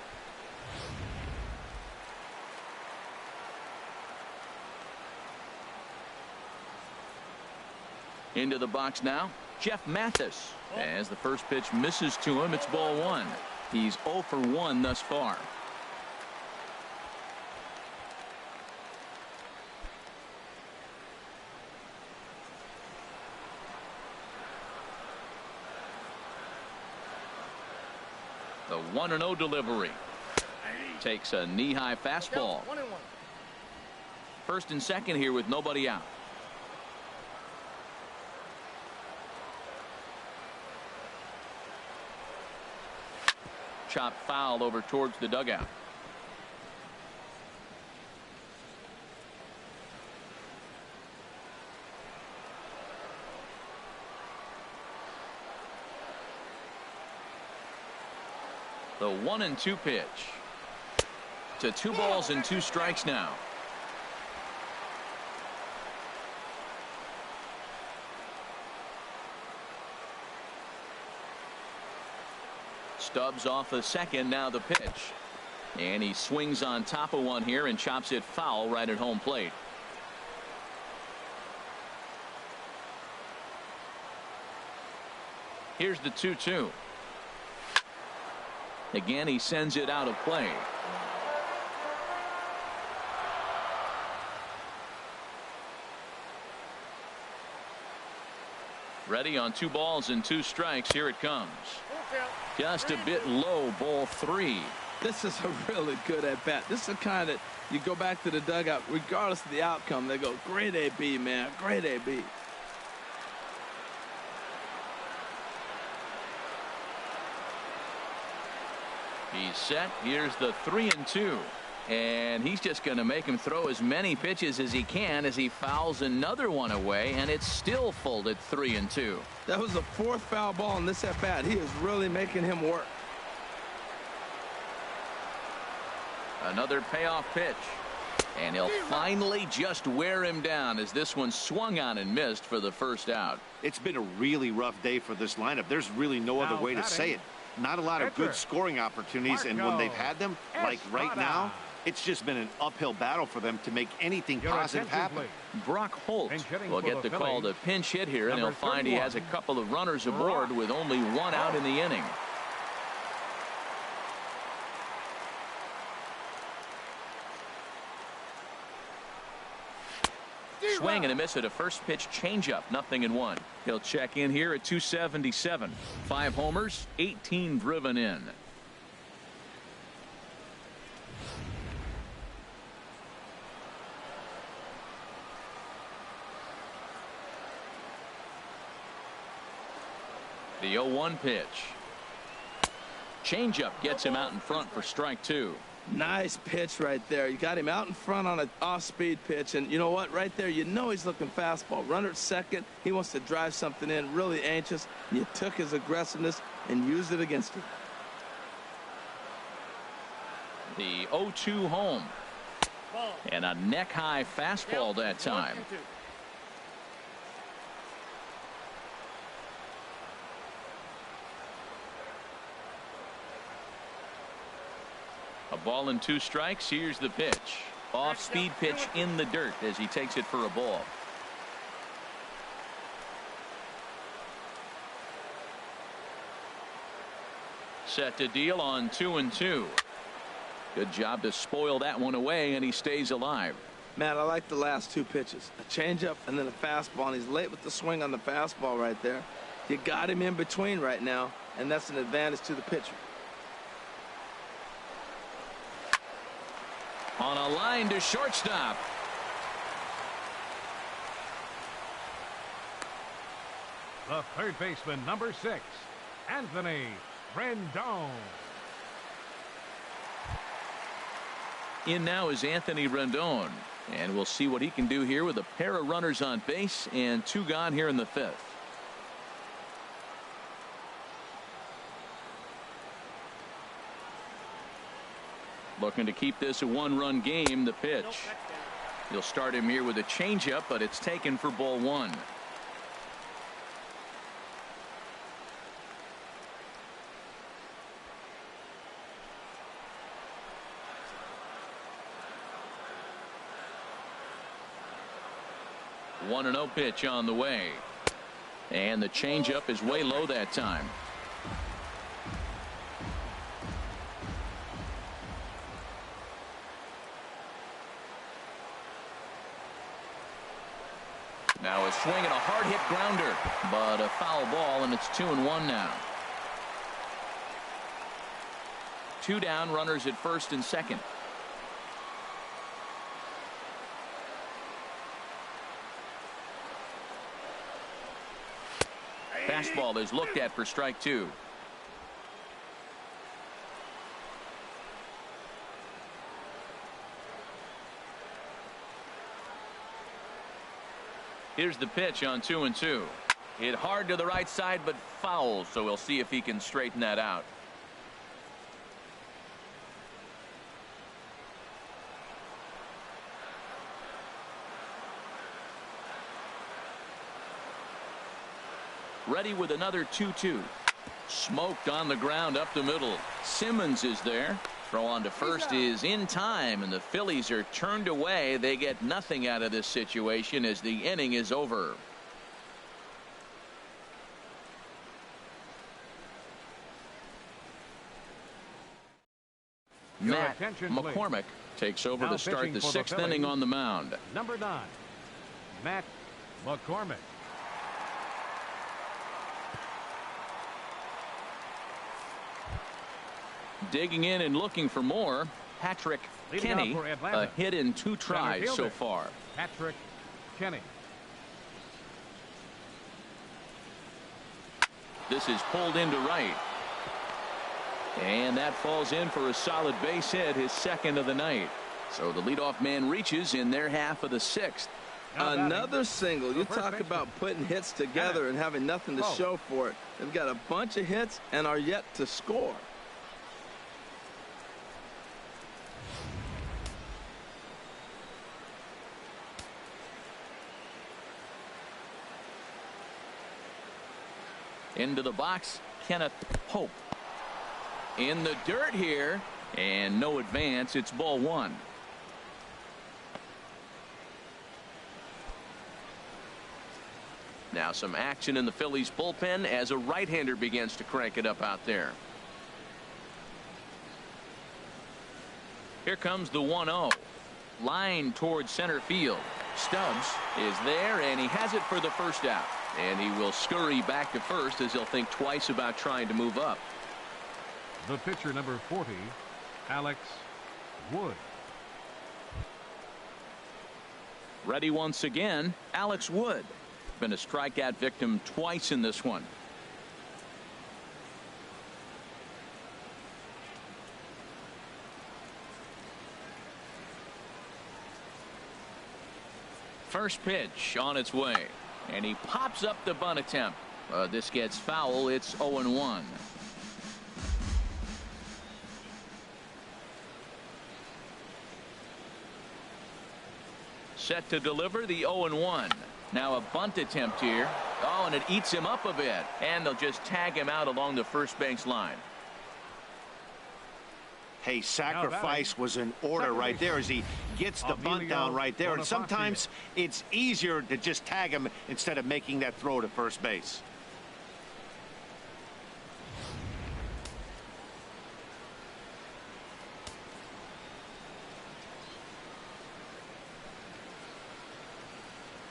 Into the box now, Jeff Mathis. As the first pitch misses to him, it's ball 1. He's 0 for 1 thus far. The 1-0 delivery. Takes a knee-high fastball. First and second here with nobody out. Chop foul over towards the dugout. The 1-2 pitch. To 2 balls and 2 strikes now. Stubbs off a second, now the pitch. And he swings on top of one here and chops it foul right at home plate. Here's the 2-2. Again, he sends it out of play. Ready on 2 balls and 2 strikes. Here it comes. Just a bit low, ball 3. This is a really good at-bat. This is the kind that you go back to the dugout, regardless of the outcome, they go, great AB, man, great AB. He's set. Here's the 3-2. And he's just going to make him throw as many pitches as he can as he fouls another one away, and it's still full at 3-2. That was the 4th foul ball in this at-bat. He is really making him work. Another payoff pitch. And he'll finally just wear him down as this one swung on and missed for the first out. It's been a really rough day for this lineup. There's really no other way to say it. Not a lot of good scoring opportunities, and when they've had them, like right now, it's just been an uphill battle for them to make anything positive happen. Brock Holt will get the call to pinch hit here, and he'll find he has a couple of runners aboard with only one out in the inning. Swing and a miss at a first pitch changeup, 0-1. He'll check in here at 277. 5 homers, 18 driven in. The 0-1 pitch. Changeup gets him out in front for strike 2. Nice pitch right there. You got him out in front on an off-speed pitch, and you know what? Right there, you know he's looking fastball. Runner at second. He wants to drive something in, really anxious. You took his aggressiveness and used it against him. The 0-2 home. And a neck-high fastball that time. A ball and 2 strikes. Here's the pitch. Off-speed pitch in the dirt as he takes it for a ball. Set to deal on 2-2. Good job to spoil that one away, and he stays alive. Matt, I like the last 2 pitches. A changeup and then a fastball, and he's late with the swing on the fastball right there. You got him in between right now, and that's an advantage to the pitcher. On a line to shortstop. The third baseman, number 6, Anthony Rendon. In now is Anthony Rendon, and we'll see what he can do here with a pair of runners on base and 2 gone here in the 5th. Looking to keep this a 1-run game. The pitch. You'll start him here with a changeup, but it's taken for ball 1. One 1-0 pitch on the way, and the changeup is way low that time. Now a swing and a hard hit grounder, but a foul ball, and it's 2-1 now. 2 down, runners at first and second. Fastball is looked at for strike 2. Here's the pitch on 2-2. Hit hard to the right side, but foul, so we'll see if he can straighten that out. Ready with another 2-2. Smoked on the ground up the middle. Simmons is there. Throw on to first is in time, and the Phillies are turned away. They get nothing out of this situation as the inning is over. Matt McCormick takes over to start the 6th inning on the mound. Number 9, Matt McCormick. Digging in and looking for more, Patrick Kenny, a hit in 2 tries so far. Patrick Kenny. This is pulled into right. And that falls in for a solid base hit, his 2nd of the night. So the leadoff man reaches in their half of the 6th. Another single. You talk about putting hits together and having nothing to show for it. They've got a bunch of hits and are yet to score. Into the box, Kenneth Hope. In the dirt here, and no advance. It's ball 1. Now some action in the Phillies bullpen as a right-hander begins to crank it up out there. Here comes the 1-0. Line towards center field. Stubbs is there, and he has it for the first out. And he will scurry back to first as he'll think twice about trying to move up. The pitcher, number 40, Alex Wood. Ready once again, Alex Wood. Been a strikeout victim twice in this one. First pitch on its way, and he pops up the bunt attempt. This gets foul. It's 0-1. Set to deliver the 0-1. Now a bunt attempt here. Oh, and it eats him up a bit. And they'll just tag him out along the first base line. Hey, sacrifice was in order right there as he gets the bunt down right there. And sometimes it's easier to just tag him instead of making that throw to first base.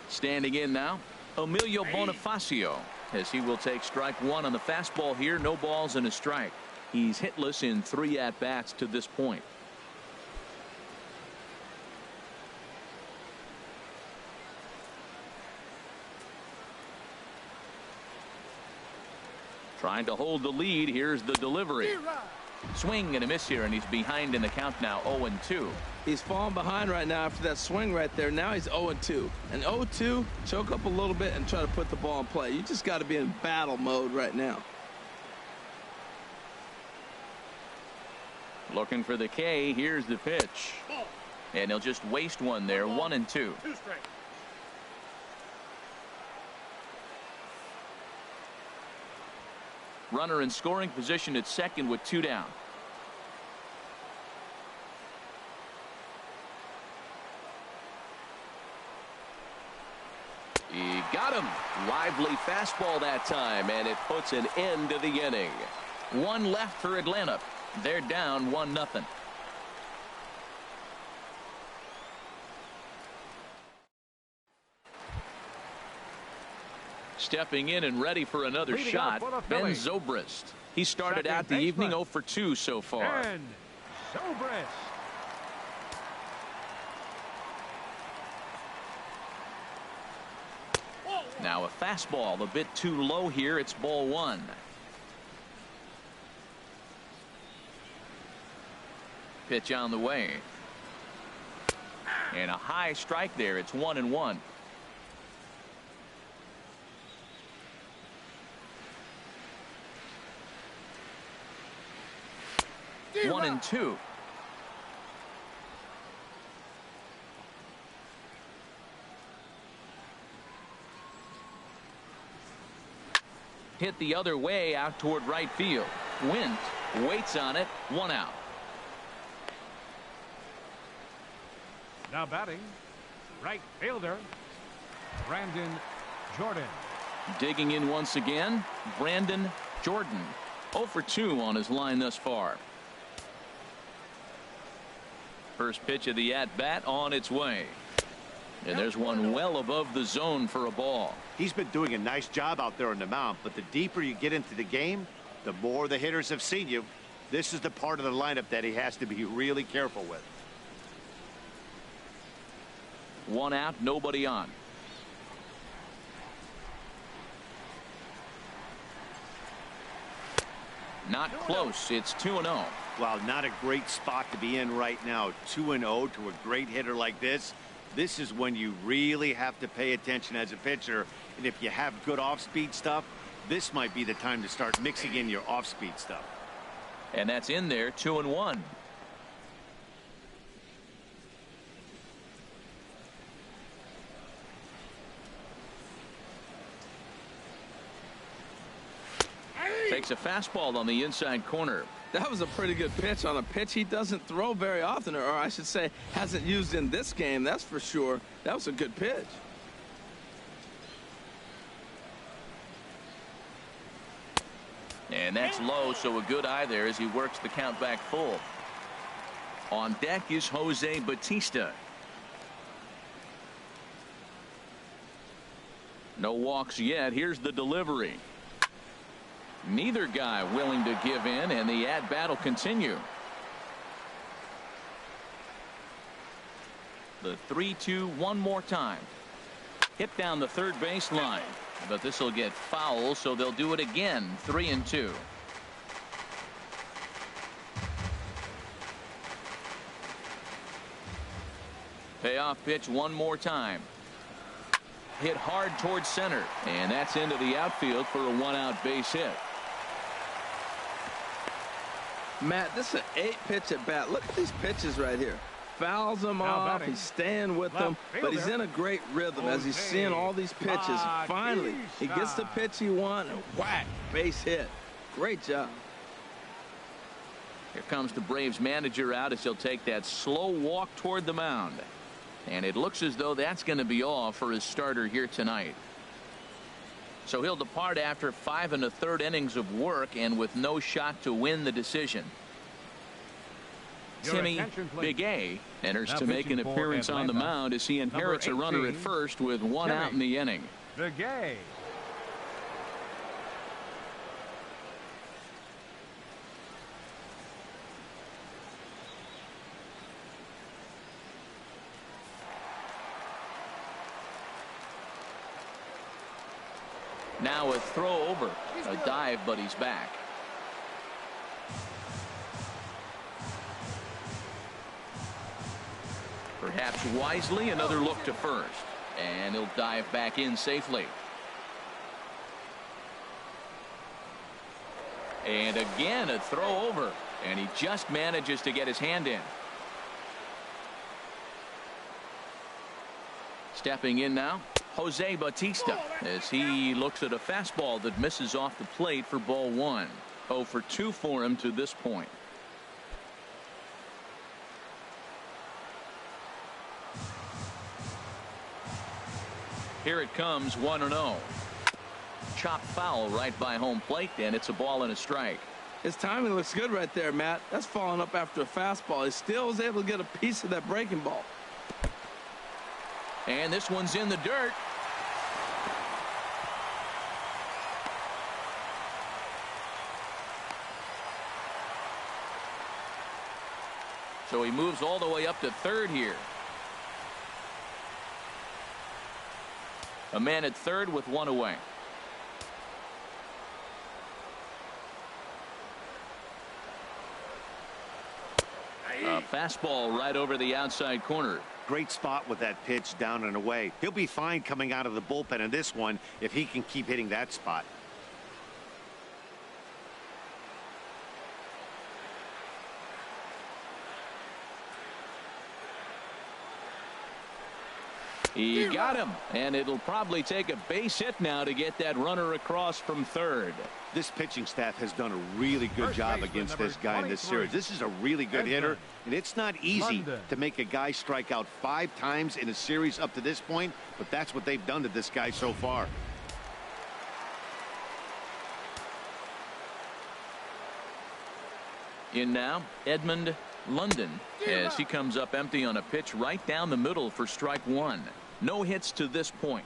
Standing in now, Emilio Bonifacio, as he will take strike 1 on the fastball here. No balls and a strike. He's hitless in 3 at-bats to this point. Trying to hold the lead. Here's the delivery. Swing and a miss here, and he's behind in the count now, 0-2. He's falling behind right now after that swing right there. Now he's 0-2. And 0-2, choke up a little bit and try to put the ball in play. You just got to be in battle mode right now. Looking for the K. Here's the pitch. And he'll just waste one there, 1-2. Runner in scoring position at second with 2 down. He got him. Lively fastball that time, and it puts an end to the inning. 1 left for Atlanta. They're down 1-0. Stepping in and ready for another shot, Ben Zobrist. He started out the evening 0 for 2 so far. Ben Zobrist. Now a fastball a bit too low here. It's ball 1. Pitch on the way. And a high strike there. It's 1-1. One and 2. Hit the other way out toward right field. Wint waits on it. 1 out. Now batting, right fielder, Brandon Jordan. Digging in once again, Brandon Jordan. 0 for 2 on his line thus far. First pitch of the at-bat on its way. And there's one well above the zone for a ball. He's been doing a nice job out there on the mound, but the deeper you get into the game, the more the hitters have seen you. This is the part of the lineup that he has to be really careful with. 1 out, nobody on. Not close. It's 2-0. Wow, not a great spot to be in right now. 2-0 to a great hitter like this. This is when you really have to pay attention as a pitcher. And if you have good off-speed stuff, this might be the time to start mixing in your off-speed stuff. And that's in there. 2-1. Takes a fastball on the inside corner. That was a pretty good pitch on a pitch he doesn't throw very often, or I should say hasn't used in this game, that's for sure. That was a good pitch. And that's low, so a good eye there as he works the count back full. On deck is Jose Bautista. No walks yet. Here's the delivery. Neither guy willing to give in, and the at-bat will continue. The 3-2 one more time. Hit down the third base line, but this will get foul, so they'll do it again. 3-2. Payoff pitch one more time. Hit hard towards center, and that's into the outfield for a 1-out base hit. Matt, this is an 8-pitch at bat. Look at these pitches right here. Fouls them off. He's staying with them, but he's in a great rhythm as he's seeing all these pitches. Finally, he gets the pitch he wants, and whack, base hit. Great job. Here comes the Braves manager out as he'll take that slow walk toward the mound. And it looks as though that's going to be all for his starter here tonight. So he'll depart after 5 1/3 innings of work and with no shot to win the decision. Timmy Big A enters to make an appearance on the mound as he inherits a runner at first with 1 out in the inning. Big A. Now a throw over. A dive, but he's back. Perhaps wisely, another look to first. And he'll dive back in safely. And again, a throw over. And he just manages to get his hand in. Stepping in now, Jose Bautista, as he looks at a fastball that misses off the plate for ball 1. 0 for 2 for him to this point. Here it comes, 1-0. Chopped foul right by home plate, and it's a ball and a strike. His timing looks good right there, Matt. That's falling up after a fastball. He still was able to get a piece of that breaking ball. And this one's in the dirt. So he moves all the way up to third here. A man at third with 1 away. A fastball right over the outside corner. Great spot with that pitch down and away. He'll be fine coming out of the bullpen in this one if he can keep hitting that spot. He got him, and it'll probably take a base hit now to get that runner across from third. This pitching staff has done a really good job against this guy in this series. This is a really good hitter, and it's not easy to make a guy strike out 5 times in a series up to this point, but that's what they've done to this guy so far. In now, Edmund London, as he comes up empty on a pitch right down the middle for strike 1. No hits to this point.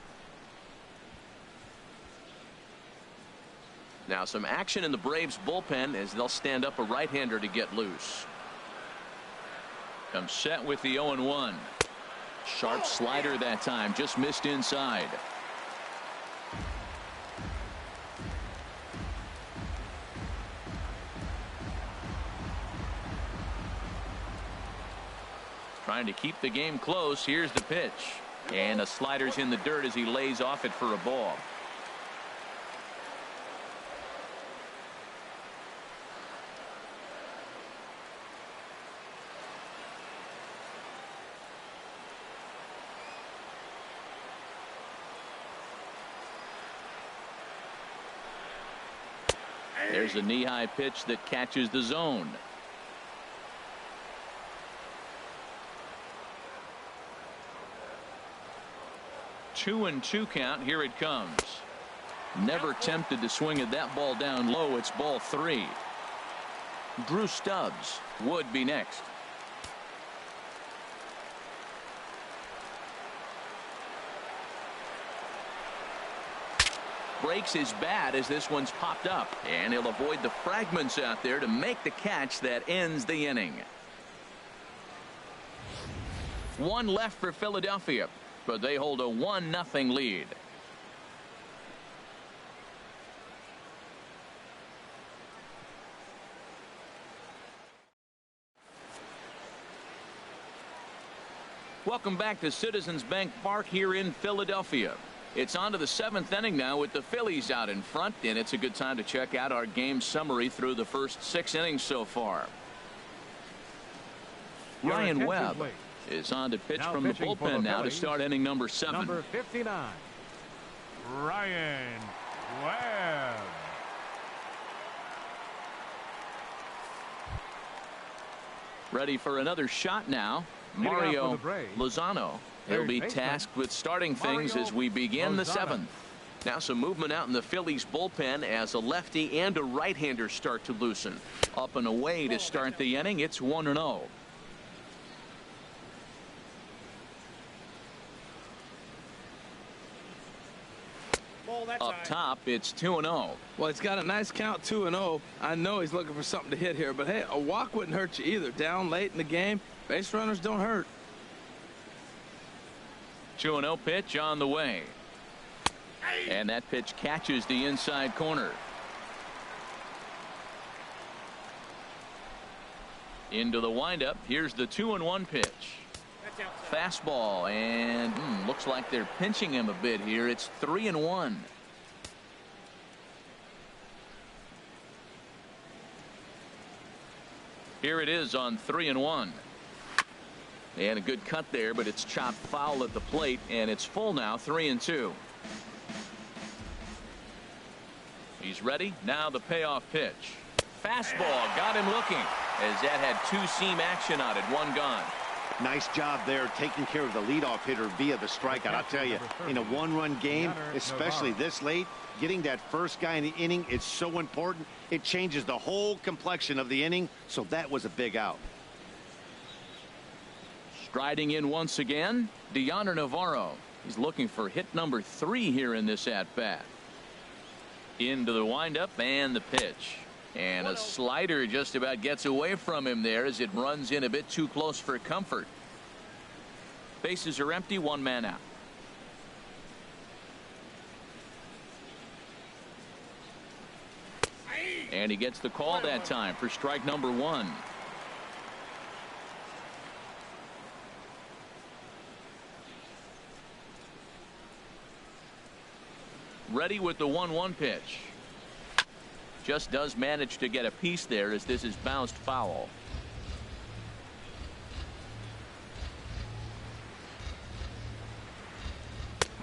Now some action in the Braves bullpen as they'll stand up a right-hander to get loose. Comes set with the 0-1. Sharp slider that time, just missed inside. Trying to keep the game close. Here's the pitch. And a slider's in the dirt as he lays off it for a ball. There's a knee-high pitch that catches the zone. Two and two count. Here it comes. Never tempted to swing at that ball down low. It's ball 3. Drew Stubbs would be next. Breaks his bat as this one's popped up, and he'll avoid the fragments out there to make the catch that ends the inning. One left for Philadelphia, but they hold a 1-0 lead. Welcome back to Citizens Bank Park here in Philadelphia. It's on to the 7th inning now with the Phillies out in front, and it's a good time to check out our game summary through the first 6 innings so far. Ryan Webb is on to pitch from the bullpen now to start inning number 7. Number 59, Ryan Webb. Ready for another shot now. Mario Lozano. He'll be tasked with starting things as we begin the 7th. Now some movement out in the Phillies bullpen as a lefty and a right-hander start to loosen. Up and away to start the inning. It's 1-0. Up top, it's 2-0. Well, he's got a nice count, 2-0. I know he's looking for something to hit here, but hey, a walk wouldn't hurt you either. Down late in the game, base runners don't hurt. 2-0 pitch on the way. And that pitch catches the inside corner. Into the windup. Here's the 2-1 pitch. Fastball, and looks like they're pinching him a bit here. It's 3-1. Here it is on 3-1. And a good cut there, but it's chopped foul at the plate, and it's full now, 3-2. He's ready. Now the payoff pitch. Fastball got him looking as that had 2-seam action on it. One gone. Nice job there taking care of the leadoff hitter via the strikeout. I'll tell you, in a one-run game, especially this late, getting that first guy in the inning is so important. It changes the whole complexion of the inning, so that was a big out. Striding in once again, Deoner Navarro. He's looking for hit number 3 here in this at-bat. Into the windup and the pitch. And a slider just about gets away from him there as it runs in a bit too close for comfort. Bases are empty, 1 man out. And he gets the call that time for strike number 1. Ready with the 1-1 pitch. Just does manage to get a piece there as this is bounced foul.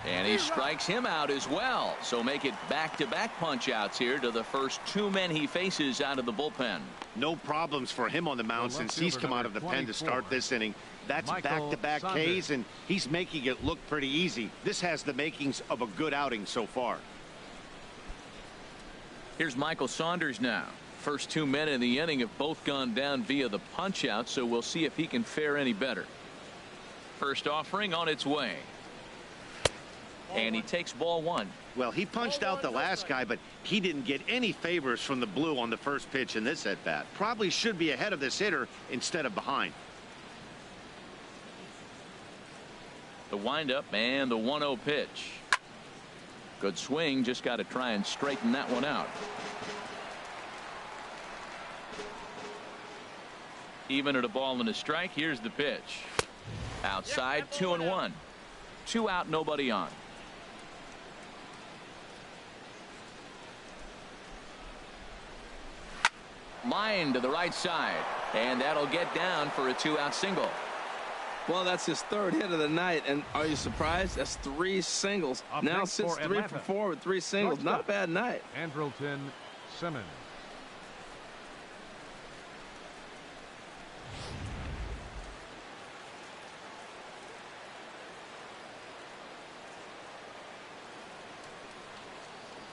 And he strikes him out as well. So make it back-to-back punch-outs here to the first 2 men he faces out of the bullpen. No problems for him on the mound since he's come out of the pen to start this inning. That's back-to-back Ks, and he's making it look pretty easy. This has the makings of a good outing so far. Here's Michael Saunders now. First 2 men in the inning have both gone down via the punch-out, so we'll see if he can fare any better. First offering on its way. And he takes ball one. Well, he punched out the last guy, but he didn't get any favors from the blue on the first pitch in this at-bat. Probably should be ahead of this hitter instead of behind. The windup and the 1-0 pitch. Good swing, just got to try and straighten that one out. Even at a ball and a strike, here's the pitch. Outside, 2-1. 2 out, nobody on. Line to the right side, and that'll get down for a 2-out single. Well, that's his 3rd hit of the night, and are you surprised? That's 3 singles. Now sits 3 for 4 with 3 singles. Not a bad night. Andrelton Simmons.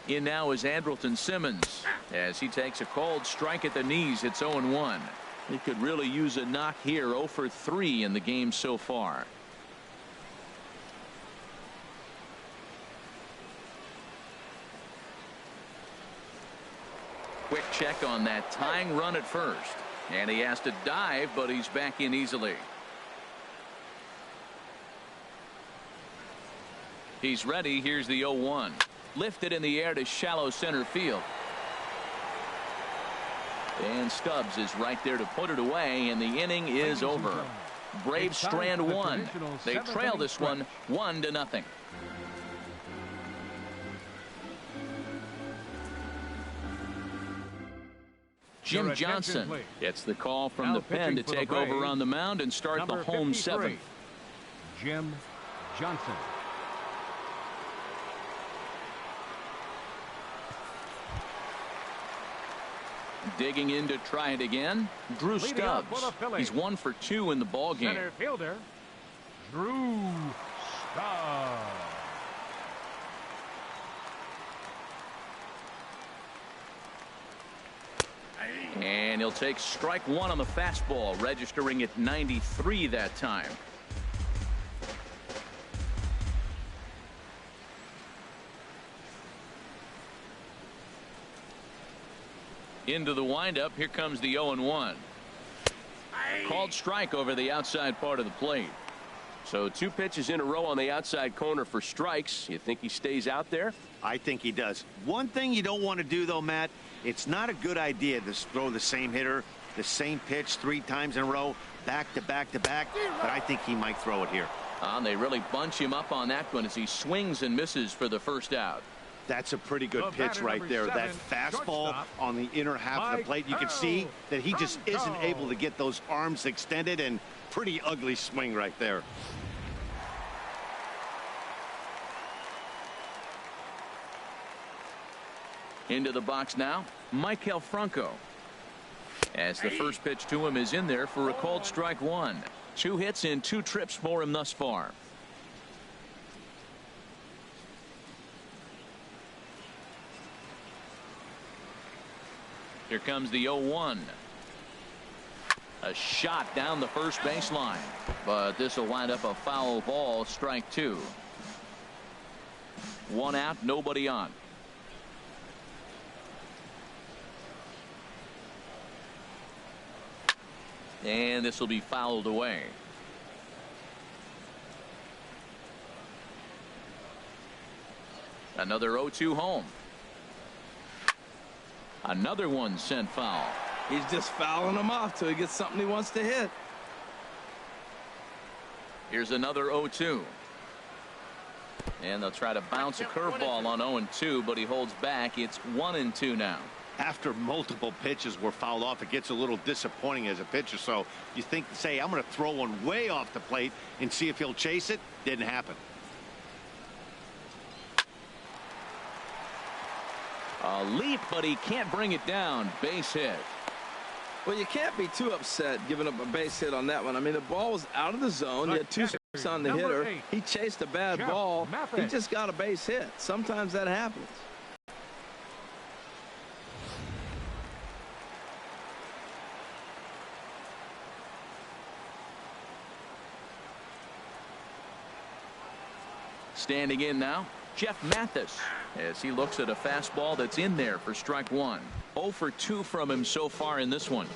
In now is Andrelton Simmons as he takes a cold strike at the knees. It's 0-1. He could really use a knock here. 0 for 3 in the game so far. Quick check on that tying run at first, and he has to dive, but he's back in easily. He's ready. Here's the 0-1. Lifted in the air to shallow center field. And Stubbs is right there to put it away, and the inning is over. Braves strand 1. They trail this one 1-0. Jim Johnson gets the call from the pen to take over on the mound and start the home 7th. Jim Johnson. Digging in to try it again, Drew Stubbs. He's 1 for 2 in the ball game. Center fielder, Drew Stubbs. And he'll take strike 1 on the fastball, registering at 93 that time. Into the windup. Here comes the 0-1. Called strike over the outside part of the plate. So 2 pitches in a row on the outside corner for strikes. You think he stays out there? I think he does. One thing you don't want to do, though, Matt, it's not a good idea to throw the same hitter, the same pitch 3 times in a row, back to back to back, but I think he might throw it here. They really bunch him up on that one as he swings and misses for the first out. That's a pretty good pitch right there. That fastball on the inner half of the plate. You can see that he just isn't able to get those arms extended, and pretty ugly swing right there. Into the box now, Maikel Franco. As the first pitch to him is in there for a called strike 1. 2 hits in 2 trips for him thus far. Here comes the 0-1. A shot down the first baseline, but this will wind up a foul ball, strike 2. 1 out, nobody on. And this will be fouled away. Another 0-2 home. Another one sent foul. He's just fouling them off till he gets something he wants to hit. Here's another 0-2. And they'll try to bounce a curveball on 0-2, but he holds back. It's 1-2 now. After multiple pitches were fouled off, it gets a little disappointing as a pitcher. So you think, say, I'm going to throw one way off the plate and see if he'll chase it. Didn't happen. A leap, but he can't bring it down. Base hit. Well, you can't be too upset giving up a base hit on that one. I mean, the ball was out of the zone. You had 2 strikes on the hitter. He chased a bad ball. He just got a base hit. Sometimes that happens. Standing in now, Jeff Mathis, as he looks at a fastball that's in there for strike one. 0 for 2 from him so far in this one.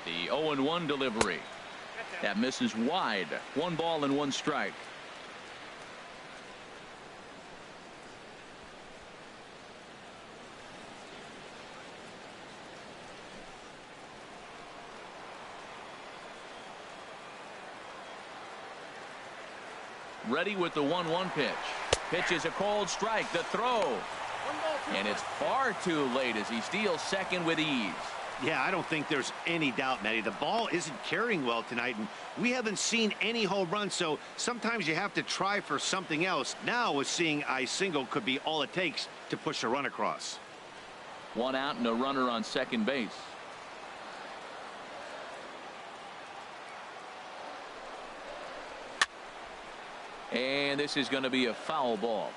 The 0-1 delivery. That misses wide. 1 ball and 1 strike. Ready with the 1-1 pitch. Pitch is a cold strike. The throw. And it's far too late as he steals second with ease. Yeah, I don't think there's any doubt, Matty. The ball isn't carrying well tonight, and we haven't seen any home runs, so sometimes you have to try for something else. Now, with seeing I single could be all it takes to push a run across. 1 out and a runner on second base. And this is going to be a foul ball.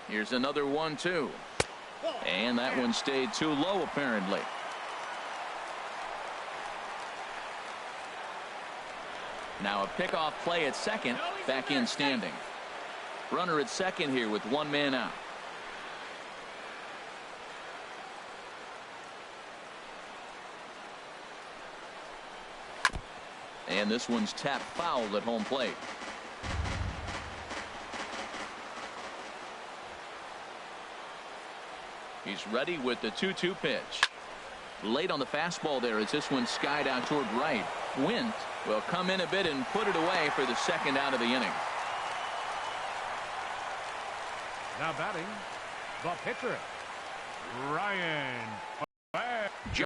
Here's another 1-2. And that one stayed too low, apparently. Now a pickoff play at second. Back in standing. Runner at second here with 1 man out. And this one's tapped foul at home plate. He's ready with the 2-2 pitch. Late on the fastball there as this one skied out toward right. Wint will come in a bit and put it away for the second out of the inning. Now batting, the pitcher, Ryan.